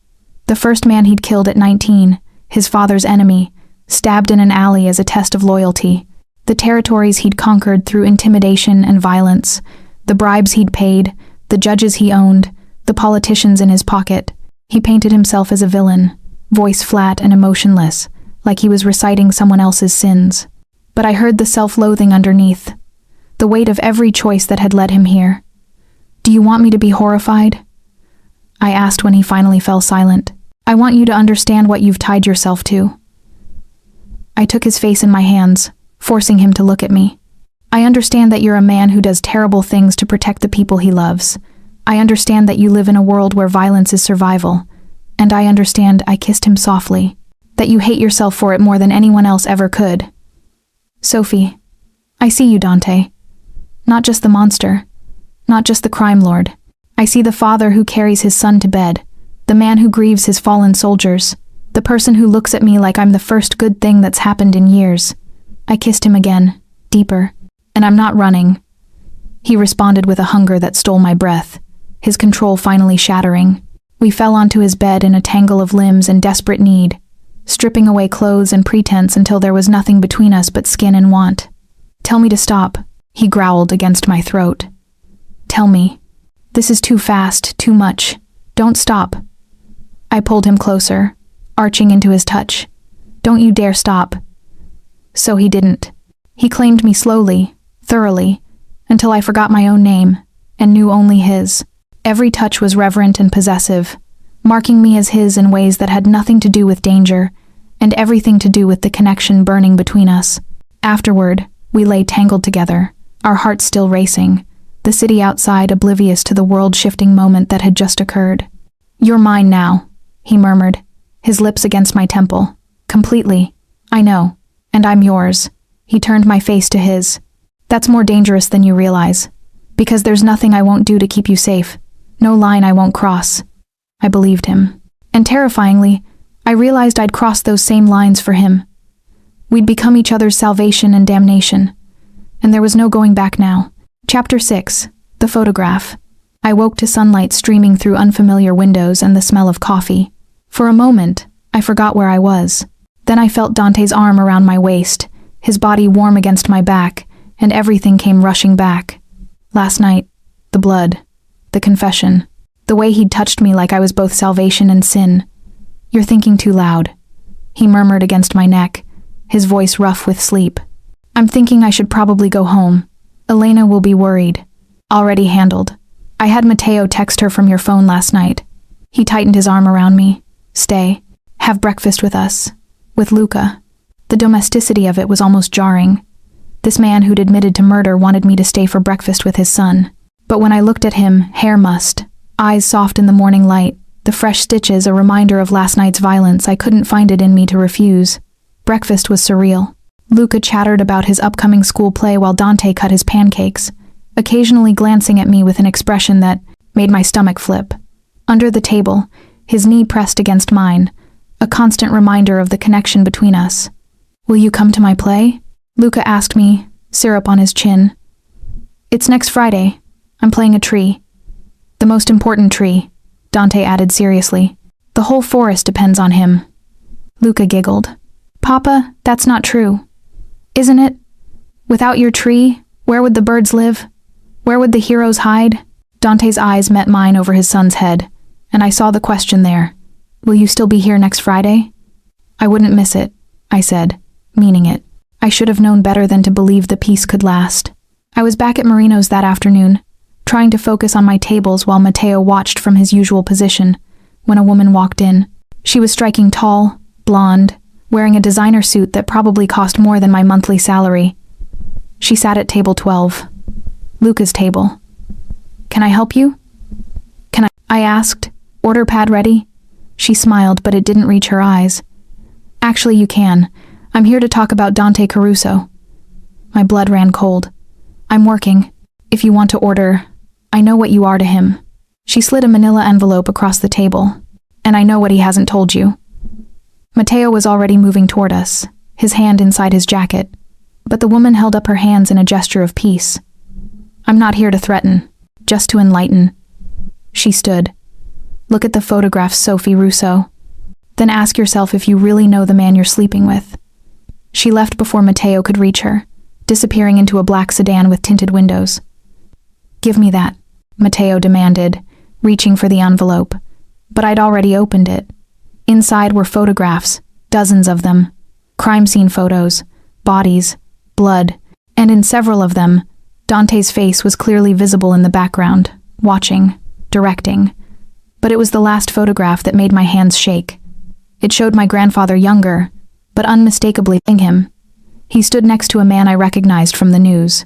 The first man he'd killed at 19, his father's enemy, stabbed in an alley as a test of loyalty. The territories he'd conquered through intimidation and violence, the bribes he'd paid, the judges he owned, the politicians in his pocket. He painted himself as a villain, voice flat and emotionless, like he was reciting someone else's sins. But I heard the self-loathing underneath, the weight of every choice that had led him here. Do you want me to be horrified? I asked when he finally fell silent. I want you to understand what you've tied yourself to. I took his face in my hands, forcing him to look at me. I understand that you're a man who does terrible things to protect the people he loves. I understand that you live in a world where violence is survival. And I understand, I kissed him softly, that you hate yourself for it more than anyone else ever could. Sophie, I see you, Dante. Not just the monster. Not just the crime lord. I see the father who carries his son to bed, the man who grieves his fallen soldiers, the person who looks at me like I'm the first good thing that's happened in years. I kissed him again, deeper, and I'm not running. He responded with a hunger that stole my breath, his control finally shattering. We fell onto his bed in a tangle of limbs and desperate need, stripping away clothes and pretense until there was nothing between us but skin and want. Tell me to stop, he growled against my throat. Tell me. This is too fast, too much. Don't stop. I pulled him closer, arching into his touch. Don't you dare stop. So he didn't. He claimed me slowly, thoroughly, until I forgot my own name, and knew only his. Every touch was reverent and possessive, marking me as his in ways that had nothing to do with danger, and everything to do with the connection burning between us. Afterward, we lay tangled together, our hearts still racing, the city outside oblivious to the world-shifting moment that had just occurred. You're mine now, he murmured, his lips against my temple. Completely. I know. And I'm yours. He turned my face to his. That's more dangerous than you realize. Because there's nothing I won't do to keep you safe. No line I won't cross. I believed him. And terrifyingly, I realized I'd crossed those same lines for him. We'd become each other's salvation and damnation. And there was no going back now. Chapter 6. The Photograph. I woke to sunlight streaming through unfamiliar windows and the smell of coffee. For a moment, I forgot where I was. Then I felt Dante's arm around my waist, his body warm against my back, and everything came rushing back. Last night, the blood, the confession, the way he'd touched me like I was both salvation and sin. You're thinking too loud, he murmured against my neck, his voice rough with sleep. I'm thinking I should probably go home. Elena will be worried. Already handled. I had Matteo text her from your phone last night. He tightened his arm around me. Stay. Have breakfast with us. With Luca. The domesticity of it was almost jarring. This man who'd admitted to murder wanted me to stay for breakfast with his son. But when I looked at him, hair mussed, eyes soft in the morning light, the fresh stitches a reminder of last night's violence, I couldn't find it in me to refuse. Breakfast was surreal. Luca chattered about his upcoming school play while Dante cut his pancakes, occasionally glancing at me with an expression that made my stomach flip. Under the table, his knee pressed against mine, a constant reminder of the connection between us. Will you come to my play? Luca asked me, syrup on his chin. It's next Friday. I'm playing a tree. The most important tree, Dante added seriously. The whole forest depends on him. Luca giggled. Papa, that's not true. Isn't it? Without your tree, where would the birds live? Where would the heroes hide? Dante's eyes met mine over his son's head, and I saw the question there. Will you still be here next Friday? I wouldn't miss it, I said, meaning it. I should have known better than to believe the peace could last. I was back at Marino's that afternoon, trying to focus on my tables while Matteo watched from his usual position, when a woman walked in. She was striking tall, blonde, wearing a designer suit that probably cost more than my monthly salary. She sat at table 12. Luca's table. Can I help you? I asked, order pad ready? She smiled, but it didn't reach her eyes. Actually, you can. I'm here to talk about Dante Caruso. My blood ran cold. I'm working. If you want to order, I know what you are to him. She slid a manila envelope across the table. And I know what he hasn't told you. Matteo was already moving toward us, his hand inside his jacket, but the woman held up her hands in a gesture of peace. I'm not here to threaten, just to enlighten. She stood. Look at the photographs, Sophie Russo. Then ask yourself if you really know the man you're sleeping with. She left before Matteo could reach her, disappearing into a black sedan with tinted windows. Give me that, Matteo demanded, reaching for the envelope. But I'd already opened it. Inside were photographs, dozens of them. Crime scene photos, bodies, blood, and in several of them, Dante's face was clearly visible in the background, watching, directing. But it was the last photograph that made my hands shake. It showed my grandfather younger, but unmistakably him. He stood next to a man I recognized from the news.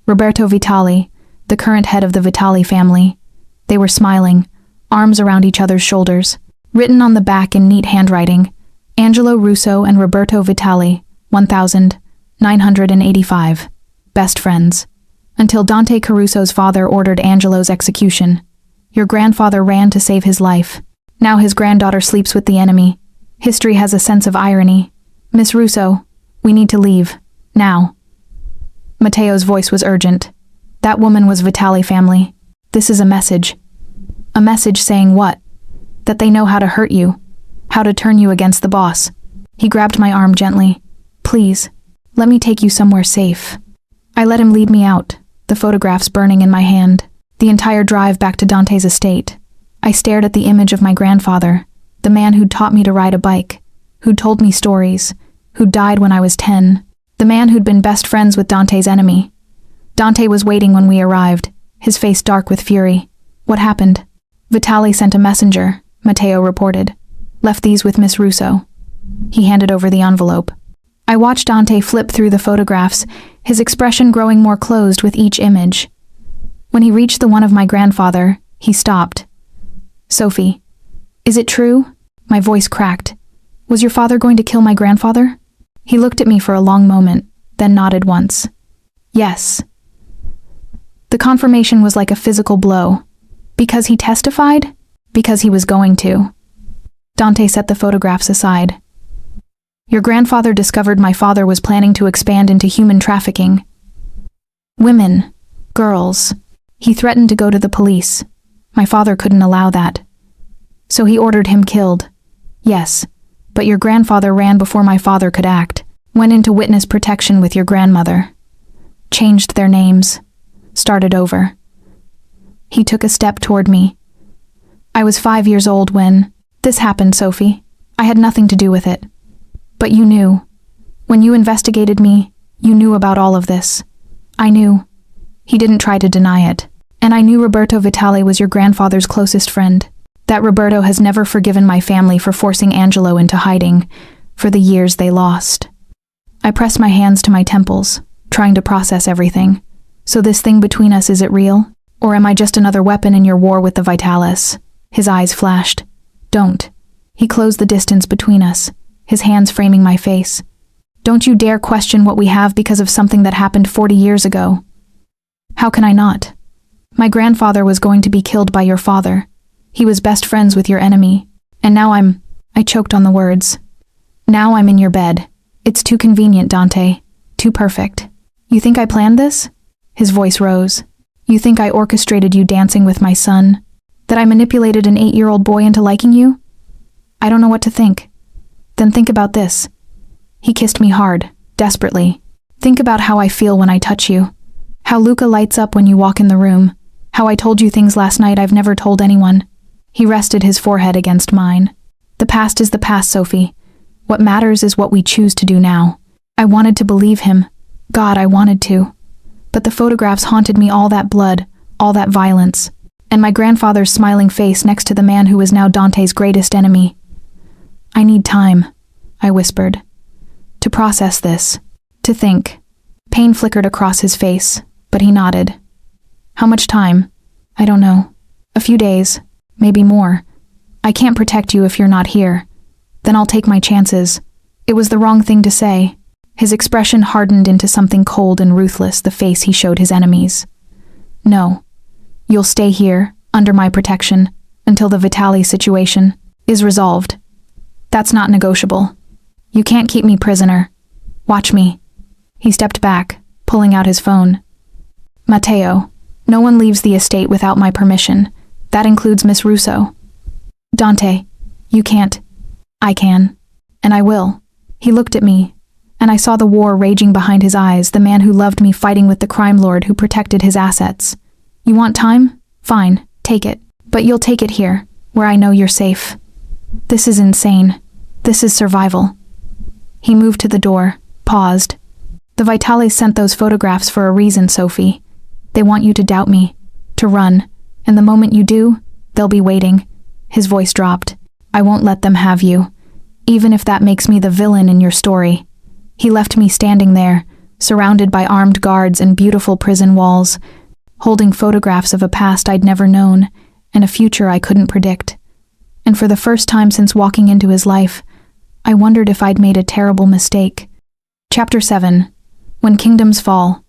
Roberto Vitali, the current head of the Vitali family. They were smiling, arms around each other's shoulders. Written on the back in neat handwriting, Angelo Russo and Roberto Vitali, 1985. Best friends. Until Dante Caruso's father ordered Angelo's execution. Your grandfather ran to save his life. Now his granddaughter sleeps with the enemy. History has a sense of irony. Miss Russo, we need to leave. Now. Matteo's voice was urgent. That woman was Vitali family. This is a message. A message saying what? That they know how to hurt you, how to turn you against the boss. He grabbed my arm gently. Please, let me take you somewhere safe. I let him lead me out, the photographs burning in my hand, the entire drive back to Dante's estate. I stared at the image of my grandfather, the man who'd taught me to ride a bike, who'd told me stories, who'd died when I was 10, the man who'd been best friends with Dante's enemy. Dante was waiting when we arrived, his face dark with fury. What happened? Vitali sent a messenger, Matteo reported. Left these with Miss Russo. He handed over the envelope. I watched Dante flip through the photographs, his expression growing more closed with each image. When he reached the one of my grandfather, he stopped. Sophie, is it true? My voice cracked. Was your father going to kill my grandfather? He looked at me for a long moment, then nodded once. Yes. The confirmation was like a physical blow. Because he testified? Because he was going to. Dante set the photographs aside. Your grandfather discovered my father was planning to expand into human trafficking. Women. Girls. He threatened to go to the police. My father couldn't allow that. So he ordered him killed. Yes, but your grandfather ran before my father could act. Went into witness protection with your grandmother. Changed their names. Started over. He took a step toward me. I was 5 years old when this happened, Sophie. I had nothing to do with it. But you knew. When you investigated me, You knew about all of this. I knew. He didn't try to deny it. And I knew Roberto Vitale was your grandfather's closest friend. That Roberto has never forgiven my family for forcing Angelo into hiding, for the years they lost. I pressed my hands to my temples, trying to process everything. So this thing between us, is it real? Or am I just another weapon in your war with the Vitales? His eyes flashed. Don't. He closed the distance between us, his hands framing my face. Don't you dare question what we have because of something that happened 40 years ago. How can I not? My grandfather was going to be killed by your father. He was best friends with your enemy. And now I choked on the words. Now I'm in your bed. It's too convenient, Dante. Too perfect. You think I planned this? His voice rose. You think I orchestrated you dancing with my son? That I manipulated an 8-year-old boy into liking you? I don't know what to think. Then think about this. He kissed me hard, desperately. Think about how I feel when I touch you. How Luca lights up when you walk in the room. How I told you things last night I've never told anyone. He rested his forehead against mine. The past is the past, Sophie. What matters is what we choose to do now. I wanted to believe him. God, I wanted to. But the photographs haunted me, all that blood, all that violence, and my grandfather's smiling face next to the man who was now Dante's greatest enemy. I need time, I whispered. To process this. To think. Pain flickered across his face, but he nodded. How much time? I don't know. A few days. Maybe more. I can't protect you if you're not here. Then I'll take my chances. It was the wrong thing to say. His expression hardened into something cold and ruthless, the face he showed his enemies. No. You'll stay here, under my protection, until the Vitale situation is resolved. That's not negotiable. You can't keep me prisoner. Watch me. He stepped back, pulling out his phone. Matteo, no one leaves the estate without my permission. That includes Miss Russo. Dante, you can't. I can. And I will. He looked at me, and I saw the war raging behind his eyes, the man who loved me fighting with the crime lord who protected his assets. You want time? Fine, take it. But you'll take it here, where I know you're safe. This is insane. This is survival. He moved to the door, paused. The Vitales sent those photographs for a reason, Sophie. They want you to doubt me, to run, and the moment you do, they'll be waiting. His voice dropped. I won't let them have you, even if that makes me the villain in your story. He left me standing there, surrounded by armed guards and beautiful prison walls, holding photographs of a past I'd never known and a future I couldn't predict. And for the first time since walking into his life, I wondered if I'd made a terrible mistake. Chapter 7. When Kingdoms Fall.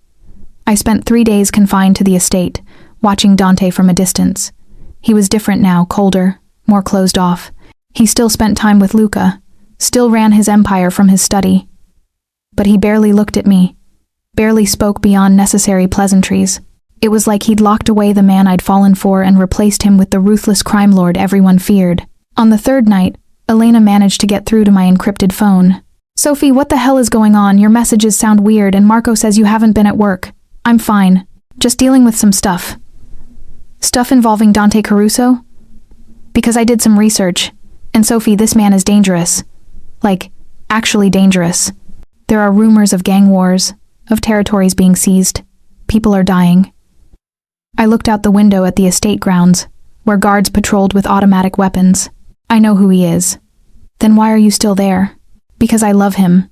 I spent 3 days confined to the estate, watching Dante from a distance. He was different now, colder, more closed off. He still spent time with Luca, still ran his empire from his study. But he barely looked at me, barely spoke beyond necessary pleasantries. It was like he'd locked away the man I'd fallen for and replaced him with the ruthless crime lord everyone feared. On the 3rd night, Elena managed to get through to my encrypted phone. Sophie, what the hell is going on? Your messages sound weird and Marco says you haven't been at work. I'm fine. Just dealing with some stuff. Stuff involving Dante Caruso? Because I did some research. And Sophie, this man is dangerous. Like, actually dangerous. There are rumors of gang wars, of territories being seized. People are dying. I looked out the window at the estate grounds, where guards patrolled with automatic weapons. I know who he is. Then why are you still there? Because I love him.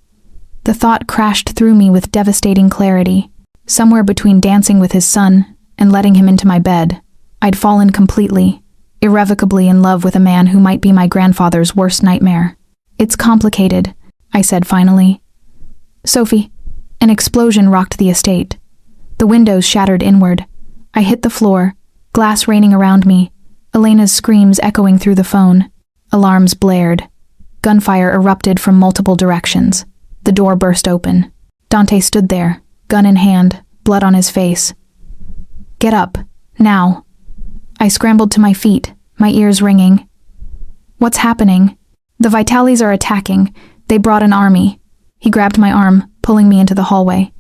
The thought crashed through me with devastating clarity. Somewhere between dancing with his son and letting him into my bed, I'd fallen completely, irrevocably in love with a man who might be my grandfather's worst nightmare. It's complicated, I said finally. Sophie, an explosion rocked the estate. The windows shattered inward. I hit the floor, glass raining around me, Elena's screams echoing through the phone. Alarms blared. Gunfire erupted from multiple directions. The door burst open. Dante stood there, gun in hand, blood on his face. Get up, now. I scrambled to my feet, my ears ringing. What's happening? The Vitales are attacking. They brought an army. He grabbed my arm, pulling me into the hallway.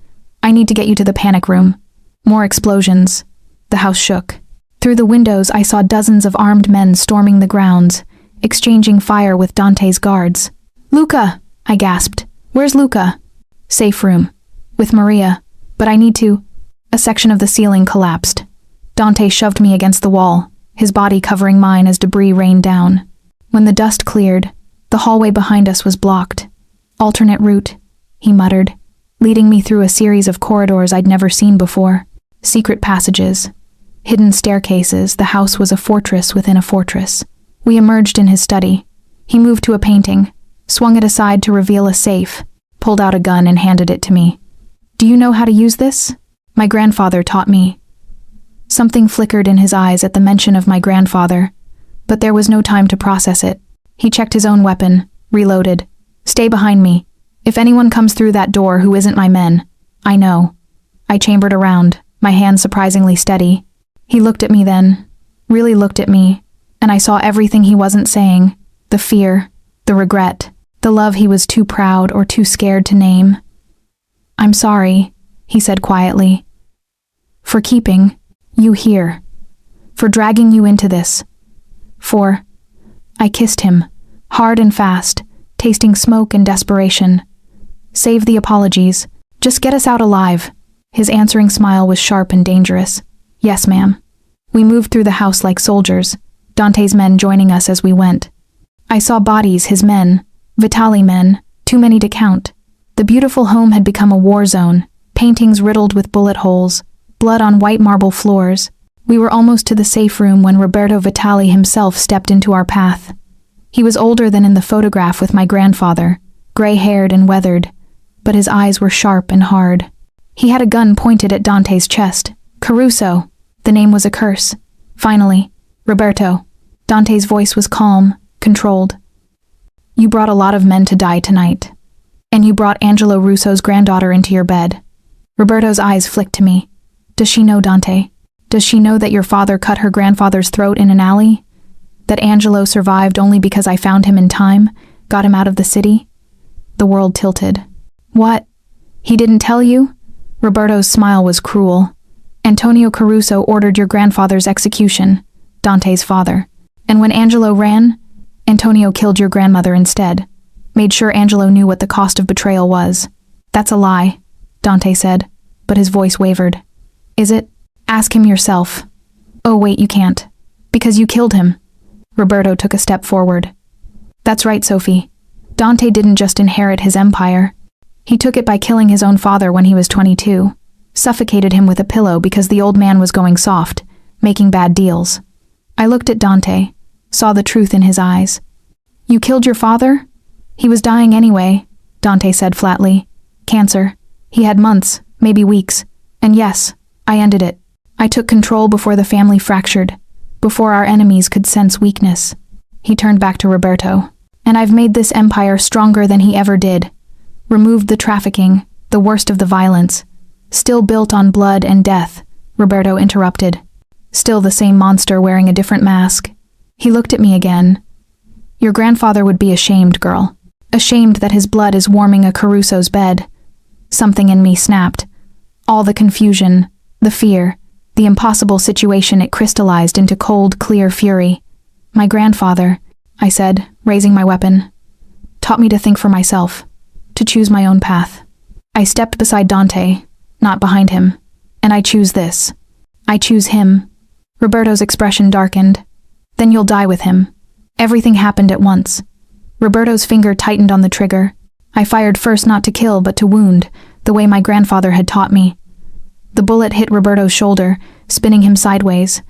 I need to get you to the panic room. More explosions. The house shook. Through the windows, I saw dozens of armed men storming the grounds, exchanging fire with Dante's guards. Luca! I gasped. Where's Luca? Safe room. With Maria. But I need to. A section of the ceiling collapsed. Dante shoved me against the wall, his body covering mine as debris rained down. When the dust cleared, the hallway behind us was blocked. Alternate route, he muttered, leading me through a series of corridors I'd never seen before. Secret passages, hidden staircases. The house was a fortress within a fortress. We emerged in his study. He moved to a painting, swung it aside to reveal a safe, pulled out a gun and handed it to me. Do you know how to use this? My grandfather taught me. Something flickered in his eyes at the mention of my grandfather, but there was no time to process it. He checked his own weapon, reloaded. Stay behind me. If anyone comes through that door who isn't my men, I know. I chambered around, my hand surprisingly steady. He looked at me then, really looked at me, and I saw everything he wasn't saying, the fear, the regret, the love he was too proud or too scared to name. I'm sorry, he said quietly, for keeping you here, for dragging you into this, for... I kissed him, hard and fast, tasting smoke and desperation. Save the apologies. Just get us out alive. His answering smile was sharp and dangerous. Yes, ma'am. We moved through the house like soldiers, Dante's men joining us as we went. I saw bodies, his men, Vitali men, too many to count. The beautiful home had become a war zone, paintings riddled with bullet holes, blood on white marble floors. We were almost to the safe room when Roberto Vitali himself stepped into our path. He was older than in the photograph with my grandfather, gray-haired and weathered, but his eyes were sharp and hard. He had a gun pointed at Dante's chest. Caruso. The name was a curse. Finally, Roberto. Dante's voice was calm, controlled. You brought a lot of men to die tonight. And you brought Angelo Russo's granddaughter into your bed. Roberto's eyes flicked to me. Does she know, Dante? Does she know that your father cut her grandfather's throat in an alley? That Angelo survived only because I found him in time, got him out of the city? The world tilted. What? He didn't tell you? Roberto's smile was cruel. Antonio Caruso ordered your grandfather's execution, Dante's father. And when Angelo ran, Antonio killed your grandmother instead. Made sure Angelo knew what the cost of betrayal was. That's a lie, Dante said, but his voice wavered. Is it? Ask him yourself. Oh wait, you can't. Because you killed him. Roberto took a step forward. That's right, Sophie. Dante didn't just inherit his empire. He took it by killing his own father when he was 22. Suffocated him with a pillow because the old man was going soft, making bad deals. I looked at Dante, saw the truth in his eyes. You killed your father? He was dying anyway, Dante said flatly. Cancer. He had months, maybe weeks. And yes, I ended it. I took control before the family fractured, before our enemies could sense weakness. He turned back to Roberto. And I've made this empire stronger than he ever did. Removed the trafficking, the worst of the violence. Still built on blood and death, Roberto interrupted. Still the same monster wearing a different mask. He looked at me again. Your grandfather would be ashamed, girl. Ashamed that his blood is warming a Caruso's bed. Something in me snapped. All the confusion, the fear, the impossible situation, it crystallized into cold, clear fury. My grandfather, I said, raising my weapon, taught me to think for myself, to choose my own path. I stepped beside Dante, not behind him, and I choose this. I choose him. Roberto's expression darkened. Then you'll die with him. Everything happened at once. Roberto's finger tightened on the trigger. I fired first not to kill but to wound, the way my grandfather had taught me. The bullet hit Roberto's shoulder, spinning him sideways.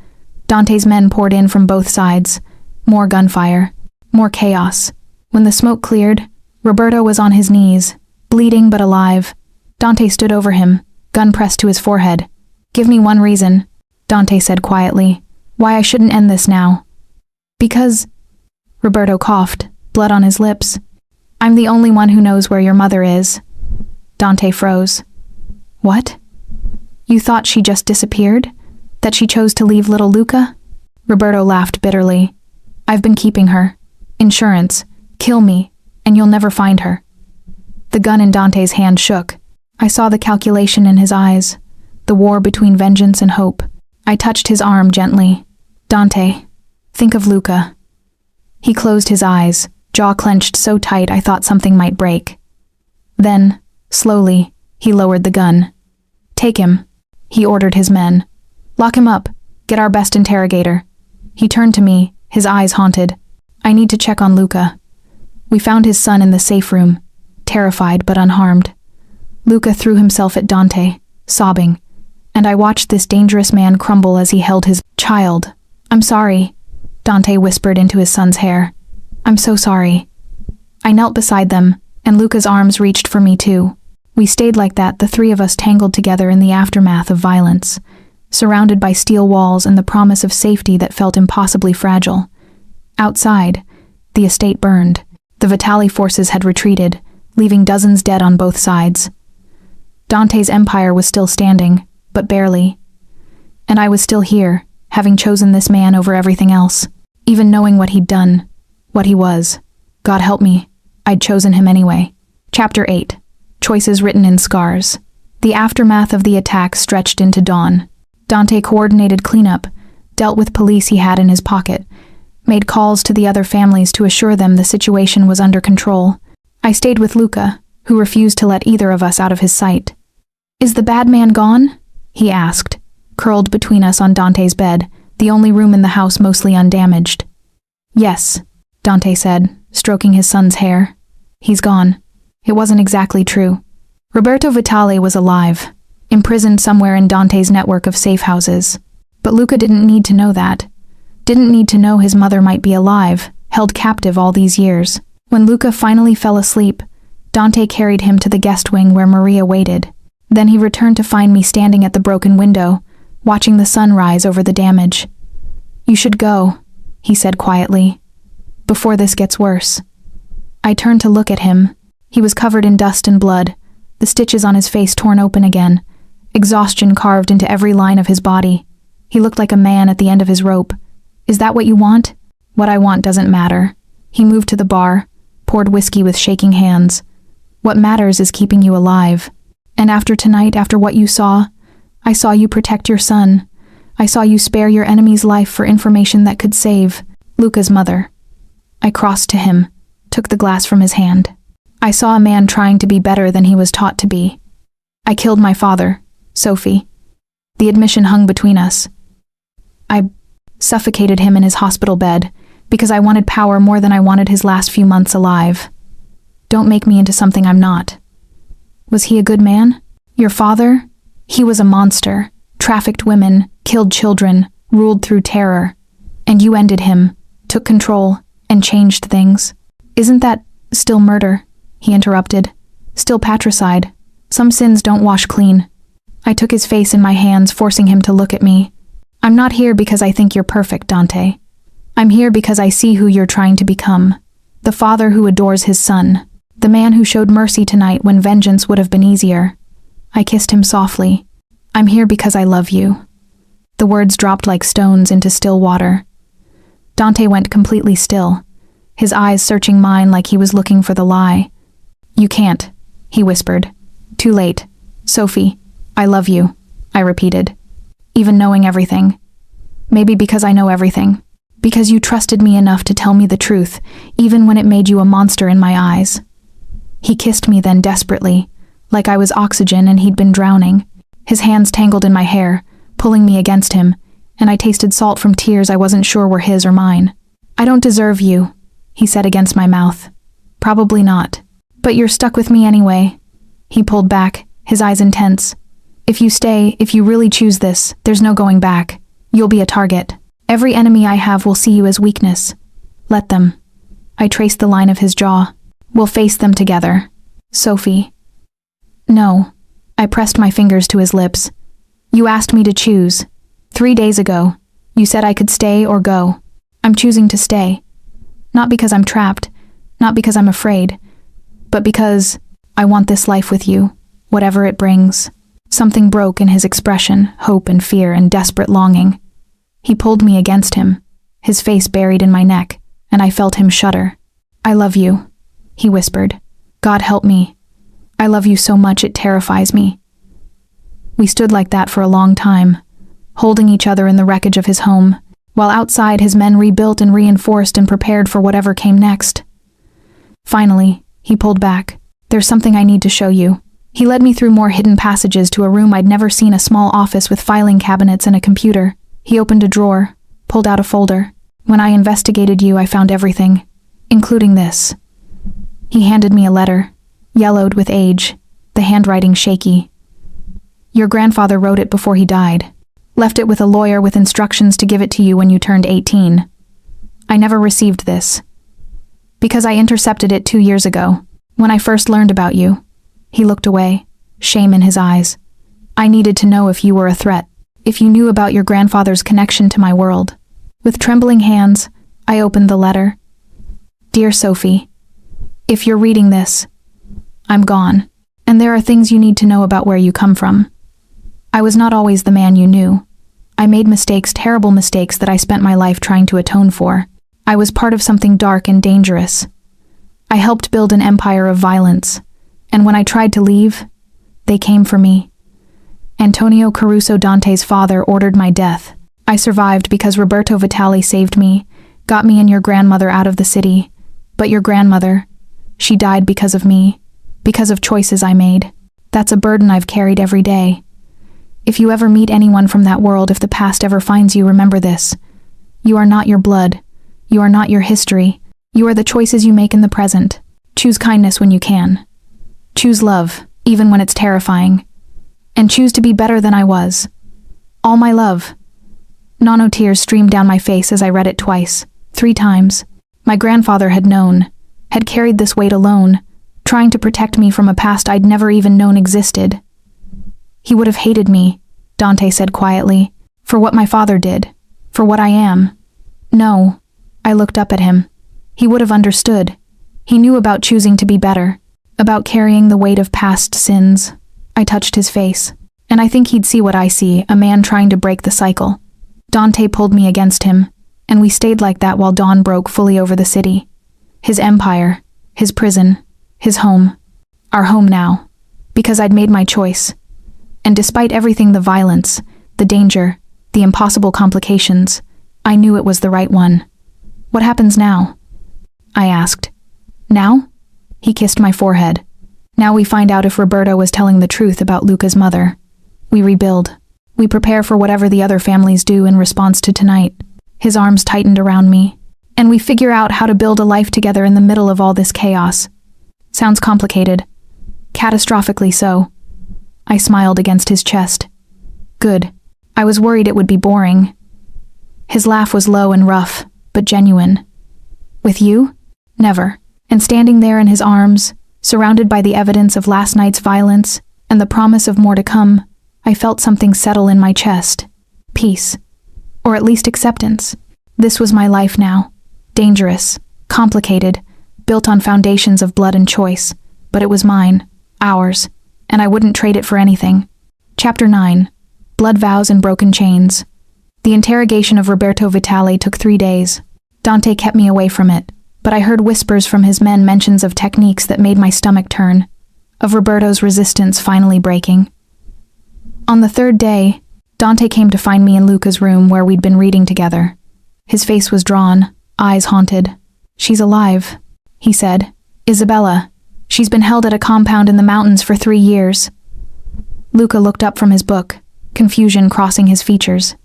Dante's men poured in from both sides. More gunfire. More chaos. When the smoke cleared, Roberto was on his knees, bleeding but alive. Dante stood over him, gun pressed to his forehead. Give me one reason, Dante said quietly, why I shouldn't end this now. Because... Roberto coughed, blood on his lips. I'm the only one who knows where your mother is. Dante froze. What? You thought she just disappeared? That she chose to leave little Luca? Roberto laughed bitterly. I've been keeping her. Insurance. Kill me, and you'll never find her. The gun in Dante's hand shook. I saw the calculation in his eyes, the war between vengeance and hope. I touched his arm gently. Dante, think of Luca. He closed his eyes, jaw clenched so tight I thought something might break. Then, slowly, He lowered the gun. "Take him," he ordered his men. "Lock him up. Get our best interrogator." He turned to me, his eyes haunted. "I need to check on Luca." We found his son in the safe room, terrified but unharmed. Luca threw himself at Dante, sobbing, and I watched this dangerous man crumble as he held his child. "I'm sorry," Dante whispered into his son's hair. "I'm so sorry." I knelt beside them, and Luca's arms reached for me too. We stayed like that, the three of us tangled together in the aftermath of violence, surrounded by steel walls and the promise of safety that felt impossibly fragile. Outside, the estate burned. The Vitali forces had retreated, leaving dozens dead on both sides. Dante's empire was still standing, but barely. And I was still here, having chosen this man over everything else, even knowing what he'd done, what he was. God help me, I'd chosen him anyway. Chapter 8. Choices written in scars. The aftermath of the attack stretched into dawn. Dante coordinated cleanup, dealt with police he had in his pocket, made calls to the other families to assure them the situation was under control. I stayed with Luca, who refused to let either of us out of his sight. "Is the bad man gone?" he asked, curled between us on Dante's bed, the only room in the house mostly undamaged. "Yes," Dante said, stroking his son's hair. "He's gone." It wasn't exactly true. Roberto Vitali was alive, imprisoned somewhere in Dante's network of safe houses. But Luca didn't need to know that. Didn't need to know his mother might be alive, held captive all these years. When Luca finally fell asleep, Dante carried him to the guest wing where Maria waited. Then he returned to find me standing at the broken window, watching the sun rise over the damage. "You should go," he said quietly, "before this gets worse." I turned to look at him. He was covered in dust and blood, the stitches on his face torn open again, exhaustion carved into every line of his body. He looked like a man at the end of his rope. "Is that what you want?" "What I want doesn't matter." He moved to the bar, poured whiskey with shaking hands. "What matters is keeping you alive. And after tonight, after what you saw, I saw you protect your son. I saw you spare your enemy's life for information that could save Luca's mother." I crossed to him, took the glass from his hand. I saw a man trying to be better than he was taught to be. "I killed my father, Sophie." The admission hung between us. I suffocated him in his hospital bed because I wanted power more than I wanted his last few months alive. Don't make me into something I'm not. "Was he a good man? Your father? He was a monster, trafficked women, killed children, ruled through terror. And you ended him, took control, and changed things. Isn't that still murder?" he interrupted. "Still patricide. Some sins don't wash clean." I took his face in my hands, forcing him to look at me. "I'm not here because I think you're perfect, Dante. I'm here because I see who you're trying to become. The father who adores his son. The man who showed mercy tonight when vengeance would have been easier." I kissed him softly. "I'm here because I love you." The words dropped like stones into still water. Dante went completely still, his eyes searching mine like he was looking for the lie. "You can't," he whispered. "Too late. Sophie, I love you," I repeated, even knowing everything. Maybe because I know everything. Because you trusted me enough to tell me the truth, even when it made you a monster in my eyes. He kissed me then desperately, like I was oxygen and he'd been drowning. His hands tangled in my hair, pulling me against him, and I tasted salt from tears I wasn't sure were his or mine. "I don't deserve you," he said against my mouth. "Probably not. But you're stuck with me anyway." He pulled back, his eyes intense. "If you stay, if you really choose this, there's no going back. You'll be a target. Every enemy I have will see you as weakness. Let them." I traced the line of his jaw. "We'll face them together. Sophie." "No." I pressed my fingers to his lips. "You asked me to choose. 3 days ago. You said I could stay or go. I'm choosing to stay. Not because I'm trapped, not because I'm afraid, but because I want this life with you, whatever it brings." Something broke in his expression, hope and fear and desperate longing. He pulled me against him, his face buried in my neck, and I felt him shudder. "I love you," he whispered. "God help me. I love you so much it terrifies me." We stood like that for a long time, holding each other in the wreckage of his home, while outside his men rebuilt and reinforced and prepared for whatever came next. Finally, he pulled back. "There's something I need to show you," He led me through more hidden passages to a room I'd never seen, a small office with filing cabinets and a computer. He opened a drawer, pulled out a folder. When I investigated you, I found everything, including this. He handed me a letter, yellowed with age, the handwriting shaky. Your grandfather wrote it before he died. Left it with a lawyer with instructions to give it to you when you turned 18. I never received this. Because I intercepted it 2 years ago, when I first learned about you. He looked away, shame in his eyes. I needed to know if you were a threat, if you knew about your grandfather's connection to my world. With trembling hands, I opened the letter. Dear Sophie, if you're reading this, I'm gone, and there are things you need to know about where you come from. I was not always the man you knew. I made mistakes, terrible mistakes that I spent my life trying to atone for. I was part of something dark and dangerous. I helped build an empire of violence, and when I tried to leave, they came for me. Antonio Caruso, Dante's father, ordered my death. I survived because Roberto Vitali saved me, got me and your grandmother out of the city. But your grandmother, she died because of me, because of choices I made. That's a burden I've carried every day. If you ever meet anyone from that world, if the past ever finds you, remember this. You are not your blood. You are not your history. You are the choices you make in the present. Choose kindness when you can. Choose love, even when it's terrifying. And choose to be better than I was. All my love. Nano tears streamed down my face as I read it twice, 3 times. My grandfather had known, had carried this weight alone, trying to protect me from a past I'd never even known existed. He would have hated me, Dante said quietly, for what my father did, for what I am. No, I looked up at him. He would have understood. He knew about choosing to be better, about carrying the weight of past sins. I touched his face, and I think he'd see what I see, a man trying to break the cycle. Dante pulled me against him, and we stayed like that while dawn broke fully over the city. His empire, his prison, his home. Our home now, because I'd made my choice. And despite everything, the violence, the danger, the impossible complications, I knew it was the right one. What happens now? I asked. Now? He kissed my forehead. Now we find out if Roberto was telling the truth about Luca's mother. We rebuild. We prepare for whatever the other families do in response to tonight. His arms tightened around me. And we figure out how to build a life together in the middle of all this chaos. Sounds complicated. Catastrophically so. I smiled against his chest. Good. I was worried it would be boring. His laugh was low and rough, but genuine. With you? Never. And standing there in his arms, surrounded by the evidence of last night's violence and the promise of more to come, I felt something settle in my chest. Peace. Or at least acceptance. This was my life now. Dangerous, complicated, built on foundations of blood and choice, but it was mine, ours, and I wouldn't trade it for anything. Chapter 9. Blood Vows and Broken Chains. The interrogation of Roberto Vitali took 3 days. Dante kept me away from it, but I heard whispers from his men, mentions of techniques that made my stomach turn, of Roberto's resistance finally breaking. On the 3rd day, Dante came to find me in Luca's room where we'd been reading together. His face was drawn, eyes haunted. She's alive, he said. Isabella. She's been held at a compound in the mountains for 3 years. Luca looked up from his book, confusion crossing his features.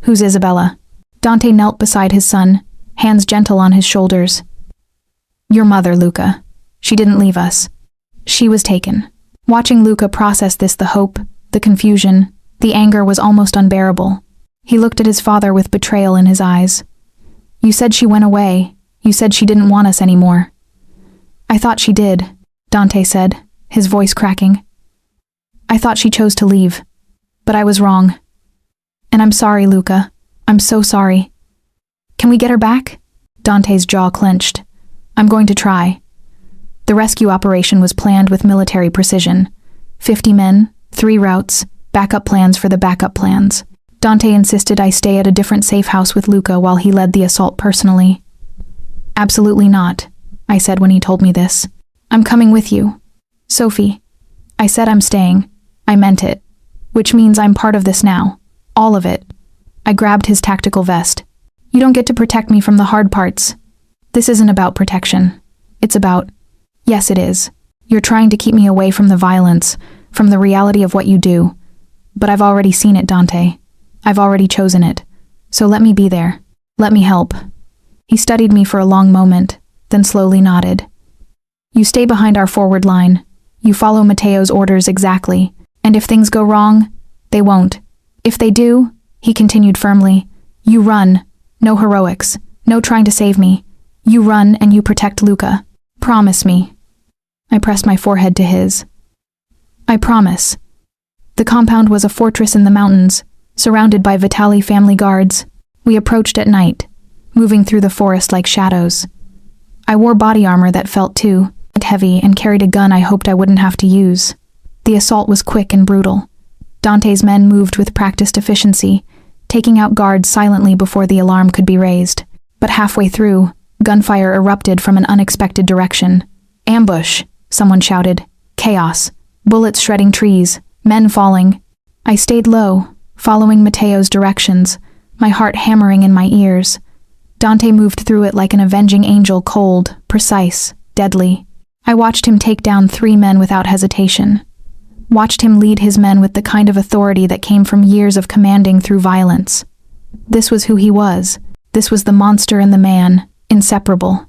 Who's Isabella? Dante knelt beside his son, hands gentle on his shoulders. Your mother, Luca. She didn't leave us. She was taken. Watching Luca process this, the hope, the confusion, the anger was almost unbearable. He looked at his father with betrayal in his eyes. You said she went away. You said she didn't want us anymore. I thought she did, Dante said, his voice cracking. I thought she chose to leave, but I was wrong. And I'm sorry, Luca. I'm so sorry. Can we get her back? Dante's jaw clenched. I'm going to try. The rescue operation was planned with military precision. 50 men, 3 routes, backup plans for the backup plans. Dante insisted I stay at a different safe house with Luca while he led the assault personally. Absolutely not, I said when he told me this. I'm coming with you. Sophie. I said I'm staying. I meant it. Which means I'm part of this now. All of it. I grabbed his tactical vest. You don't get to protect me from the hard parts. This isn't about protection. It's about... Yes, it is. You're trying to keep me away from the violence, from the reality of what you do. But I've already seen it, Dante. I've already chosen it. So let me be there. Let me help." He studied me for a long moment, then slowly nodded. "You stay behind our forward line. You follow Mateo's orders exactly. And if things go wrong, they won't. If they do," he continued firmly, "you run. No heroics. No trying to save me. You run and you protect Luca. Promise me." I pressed my forehead to his. "I promise." The compound was a fortress in the mountains, surrounded by Vitali family guards. We approached at night, moving through the forest like shadows. I wore body armor that felt too heavy and carried a gun I hoped I wouldn't have to use. The assault was quick and brutal. Dante's men moved with practiced efficiency, taking out guards silently before the alarm could be raised. But halfway through, gunfire erupted from an unexpected direction. "Ambush!" someone shouted. Chaos. Bullets shredding trees. Men falling. I stayed low, following Mateo's directions, my heart hammering in my ears. Dante moved through it like an avenging angel, cold, precise, deadly. I watched him take down 3 men without hesitation. Watched him lead his men with the kind of authority that came from years of commanding through violence. This was who he was. This was the monster and the man, inseparable.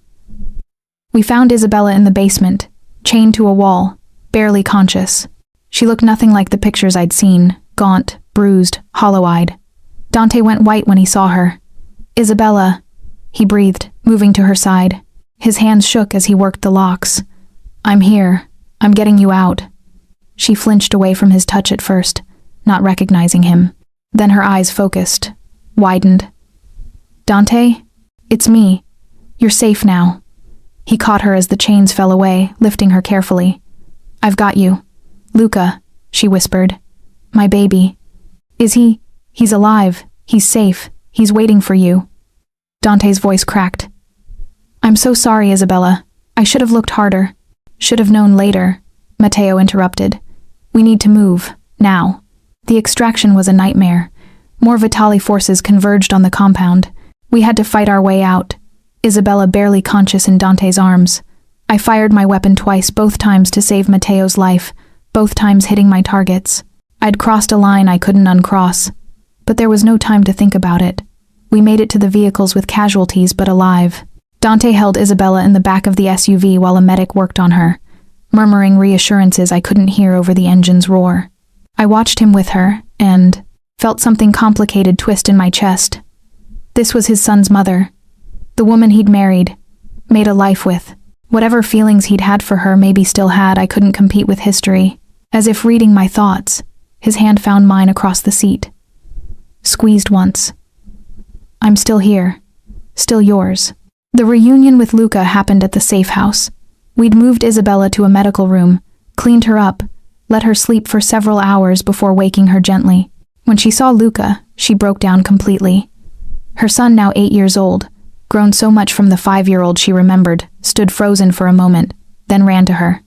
We found Isabella in the basement, chained to a wall, barely conscious. She looked nothing like the pictures I'd seen, gaunt, bruised, hollow-eyed. Dante went white when he saw her. "Isabella," he breathed, moving to her side. His hands shook as he worked the locks. "I'm here. I'm getting you out." She flinched away from his touch at first, not recognizing him. Then her eyes focused, widened. "Dante? It's me. You're safe now." He caught her as the chains fell away, lifting her carefully. "I've got you. Luca," she whispered. "My baby. Is he? He's alive. He's safe. He's waiting for you." Dante's voice cracked. "I'm so sorry, Isabella. I should have looked harder. Should have known later," Matteo interrupted. "We need to move, now." The extraction was a nightmare. More Vitali forces converged on the compound. We had to fight our way out. Isabella barely conscious in Dante's arms. I fired my weapon twice, both times to save Matteo's life, both times hitting my targets. I'd crossed a line I couldn't uncross. But there was no time to think about it. We made it to the vehicles with casualties but alive. Dante held Isabella in the back of the SUV while a medic worked on her, murmuring reassurances I couldn't hear over the engine's roar. I watched him with her, and felt something complicated twist in my chest. This was his son's mother. The woman he'd married, made a life with. Whatever feelings he'd had for her, maybe still had, I couldn't compete with history. As if reading my thoughts, his hand found mine across the seat. Squeezed once. "I'm still here. Still yours." The reunion with Luca happened at the safe house. We'd moved Isabella to a medical room, cleaned her up, let her sleep for several hours before waking her gently. When she saw Luca, she broke down completely. Her son, now 8 years old, grown so much from the 5-year-old she remembered, stood frozen for a moment, then ran to her.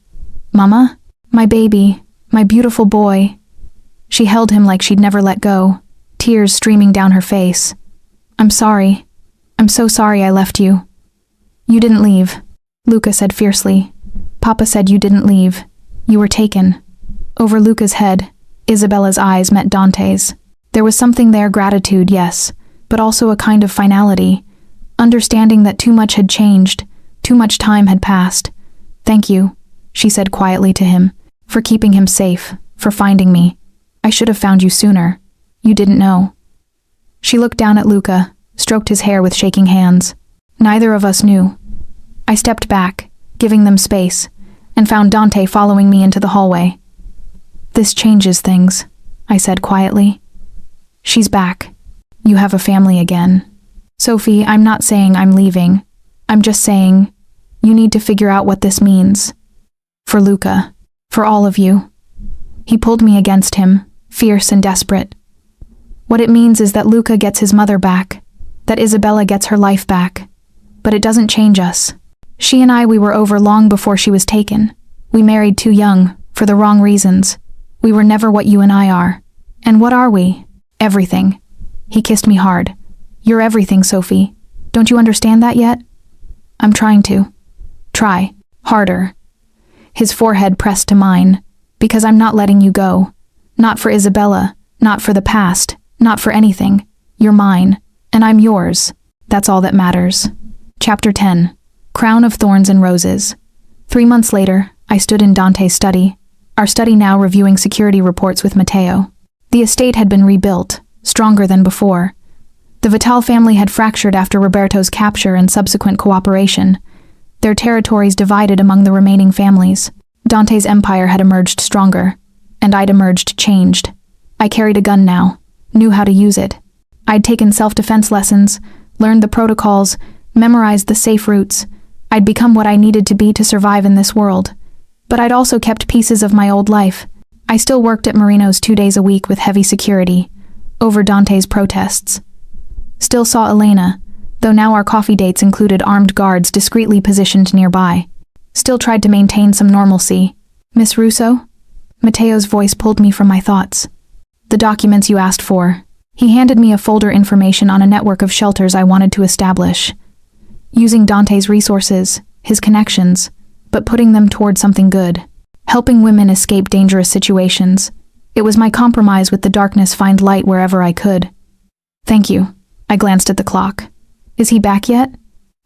"Mama? My baby, my beautiful boy." She held him like she'd never let go, tears streaming down her face. "I'm sorry. I'm so sorry I left you." "You didn't leave," Luca said fiercely. "Papa said you didn't leave. You were taken." Over Luca's head, Isabella's eyes met Dante's. There was something there, gratitude, yes, but also a kind of finality, understanding that too much had changed, too much time had passed. "Thank you," she said quietly to him, "for keeping him safe, for finding me. I should have found you sooner. You didn't know." She looked down at Luca, stroked his hair with shaking hands. Neither of us knew. I stepped back, giving them space, and found Dante following me into the hallway. "This changes things," I said quietly. "She's back. You have a family again. Sophie, I'm not saying I'm leaving. I'm just saying, you need to figure out what this means. For Luca. For all of you." He pulled me against him, fierce and desperate. "What it means is that Luca gets his mother back, that Isabella gets her life back. But it doesn't change us. She and I, we were over long before she was taken. We married too young, for the wrong reasons. We were never what you and I are. And what are we? Everything." He kissed me hard. "You're everything, Sophie. Don't you understand that yet?" "I'm trying to. Try. Harder." his forehead pressed to mine. Because I'm not letting you go. Not for Isabella, not for the past, not for anything. You're mine, and I'm yours. That's all that matters. Chapter 10. Crown of Thorns and Roses. 3 months later, I stood in Dante's study, our study now reviewing security reports with Matteo. The estate had been rebuilt, stronger than before. The Vital family had fractured after Roberto's capture and subsequent cooperation, their territories divided among the remaining families. Dante's empire had emerged stronger, and I'd emerged changed. I carried a gun now, knew how to use it. I'd taken self-defense lessons, learned the protocols, memorized the safe routes. I'd become what I needed to be to survive in this world. But I'd also kept pieces of my old life. I still worked at Marino's 2 days a week with heavy security, over Dante's protests. Still saw Elena, though now our coffee dates included armed guards discreetly positioned nearby. Still tried to maintain some normalcy. Miss Russo? Matteo's voice pulled me from my thoughts. The documents you asked for. He handed me a folder information on a network of shelters I wanted to establish. Using Dante's resources, his connections, but putting them toward something good. Helping women escape dangerous situations. It was my compromise with the darkness find light wherever I could. Thank you. I glanced at the clock. Is he back yet?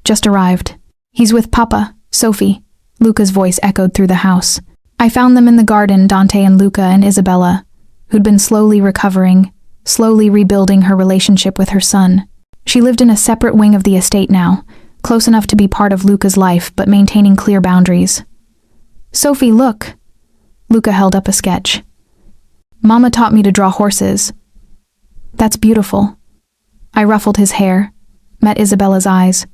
Just arrived. He's with Papa, Sophie. Luca's voice echoed through the house. I found them in the garden, Dante and Luca and Isabella, who'd been slowly recovering, slowly rebuilding her relationship with her son. She lived in a separate wing of the estate now, close enough to be part of Luca's life but maintaining clear boundaries. Sophie, look. Luca held up a sketch. Mama taught me to draw horses. That's beautiful. I ruffled his hair, met Isabella's eyes.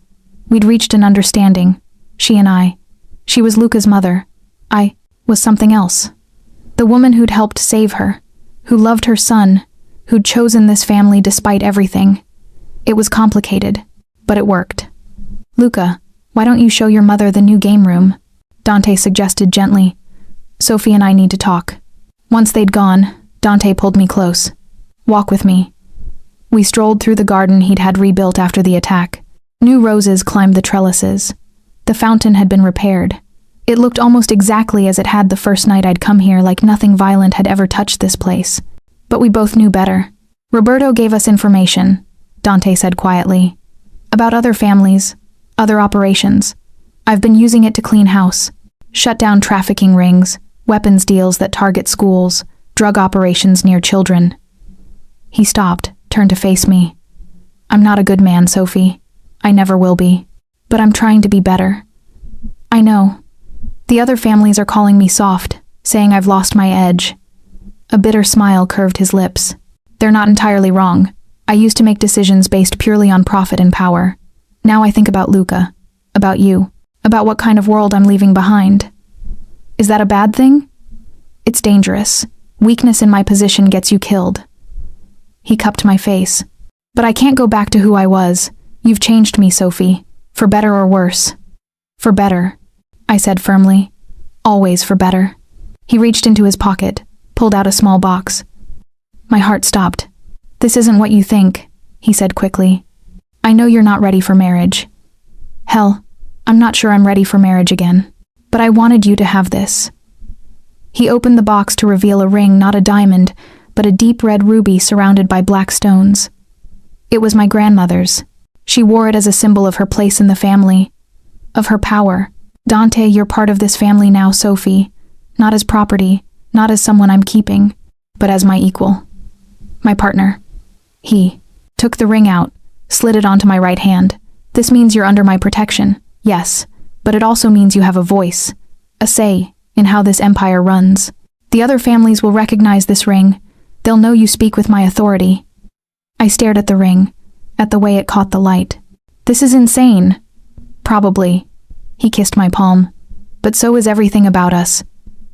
We'd reached an understanding, she and I. She was Luca's mother. I was something else. The woman who'd helped save her, who loved her son, who'd chosen this family despite everything. It was complicated, but it worked. Luca, why don't you show your mother the new game room? Dante suggested gently. Sophie and I need to talk. Once they'd gone, Dante pulled me close. Walk with me. We strolled through the garden he'd had rebuilt after the attack. New roses climbed the trellises. The fountain had been repaired. It looked almost exactly as it had the first night I'd come here, like nothing violent had ever touched this place. But we both knew better. Roberto gave us information, Dante said quietly. About other families, other operations. I've been using it to clean house. Shut down trafficking rings, weapons deals that target schools, drug operations near children. He stopped, turned to face me. I'm not a good man, Sophie. I never will be. But I'm trying to be better. I know. The other families are calling me soft, saying I've lost my edge. A bitter smile curved his lips. They're not entirely wrong. I used to make decisions based purely on profit and power. Now I think about Luca, about you, about what kind of world I'm leaving behind. Is that a bad thing? It's dangerous. Weakness in my position gets you killed. He cupped my face. But I can't go back to who I was. You've changed me, Sophie. For better or worse. For better, I said firmly. Always for better. He reached into his pocket, pulled out a small box. My heart stopped. This isn't what you think, he said quickly. I know you're not ready for marriage. Hell, I'm not sure I'm ready for marriage again. But I wanted you to have this. He opened the box to reveal a ring, not a diamond, but a deep red ruby surrounded by black stones. It was my grandmother's. She wore it as a symbol of her place in the family, of her power. Dante, you're part of this family now, Sophie. Not as property, not as someone I'm keeping, but as my equal. My partner. He took the ring out, slid it onto my right hand. This means you're under my protection, yes, but it also means you have a voice, a say in how this empire runs. The other families will recognize this ring. They'll know you speak with my authority. I stared at the ring, at the way it caught the light. This is insane. Probably. He kissed my palm. But so is everything about us.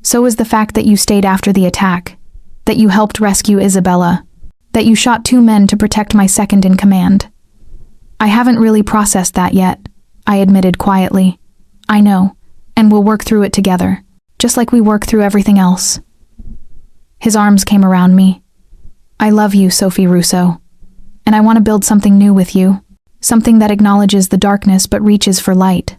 So is the fact that you stayed after the attack, that you helped rescue Isabella, that you shot 2 men to protect my second in command. I haven't really processed that yet, I admitted quietly. I know, and we'll work through it together, just like we work through everything else. His arms came around me. I love you, Sophie Russo. And I want to build something new with you, something that acknowledges the darkness but reaches for light.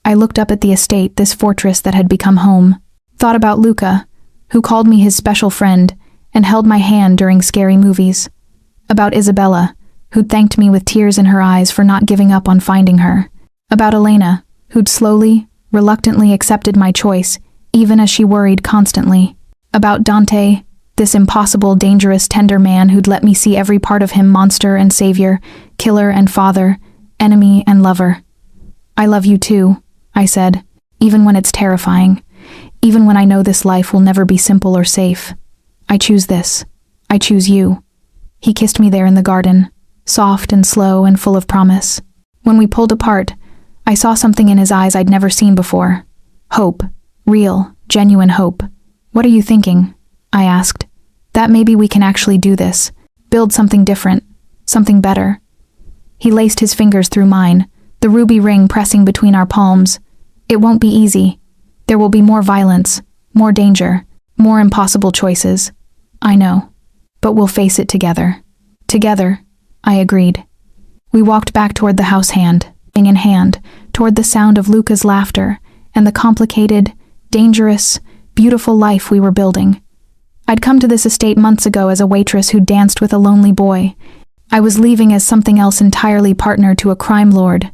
I looked up at the estate, this fortress that had become home. Thought about Luca, who called me his special friend and held my hand during scary movies. About Isabella, who'd thanked me with tears in her eyes for not giving up on finding her. About Elena, who'd slowly, reluctantly accepted my choice, even as she worried constantly. About Dante, this impossible, dangerous, tender man who'd let me see every part of him, monster and savior, killer and father, enemy and lover. I love you too, I said, even when it's terrifying, even when I know this life will never be simple or safe. I choose this. I choose you. He kissed me there in the garden, soft and slow and full of promise. When we pulled apart, I saw something in his eyes I'd never seen before. Hope. Real, genuine hope. What are you thinking? I asked. That maybe we can actually do this. Build something different. Something better. He laced his fingers through mine, the ruby ring pressing between our palms. It won't be easy. There will be more violence, more danger, more impossible choices. I know. But we'll face it together. Together, I agreed. We walked back toward the house, hand in hand, toward the sound of Luca's laughter and the complicated, dangerous, beautiful life we were building. I'd come to this estate months ago as a waitress who danced with a lonely boy. I was leaving as something else entirely, partner to a crime lord,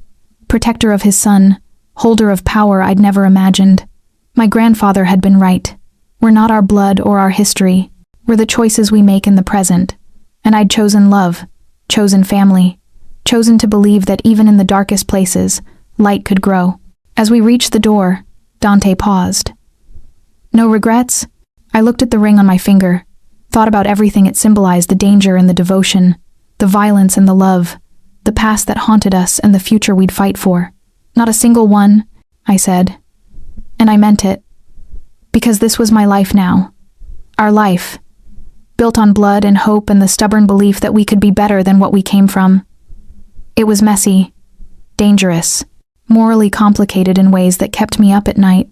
protector of his son, holder of power I'd never imagined. My grandfather had been right. We're not our blood or our history. We're the choices we make in the present. And I'd chosen love, chosen family, chosen to believe that even in the darkest places, light could grow. As we reached the door, Dante paused. No regrets? I looked at the ring on my finger, thought about everything it symbolized, the danger and the devotion, the violence and the love, the past that haunted us and the future we'd fight for. Not a single one, I said. And I meant it. Because this was my life now. Our life. Built on blood and hope and the stubborn belief that we could be better than what we came from. It was messy, dangerous, morally complicated in ways that kept me up at night.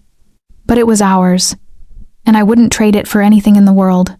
But it was ours, and I wouldn't trade it for anything in the world.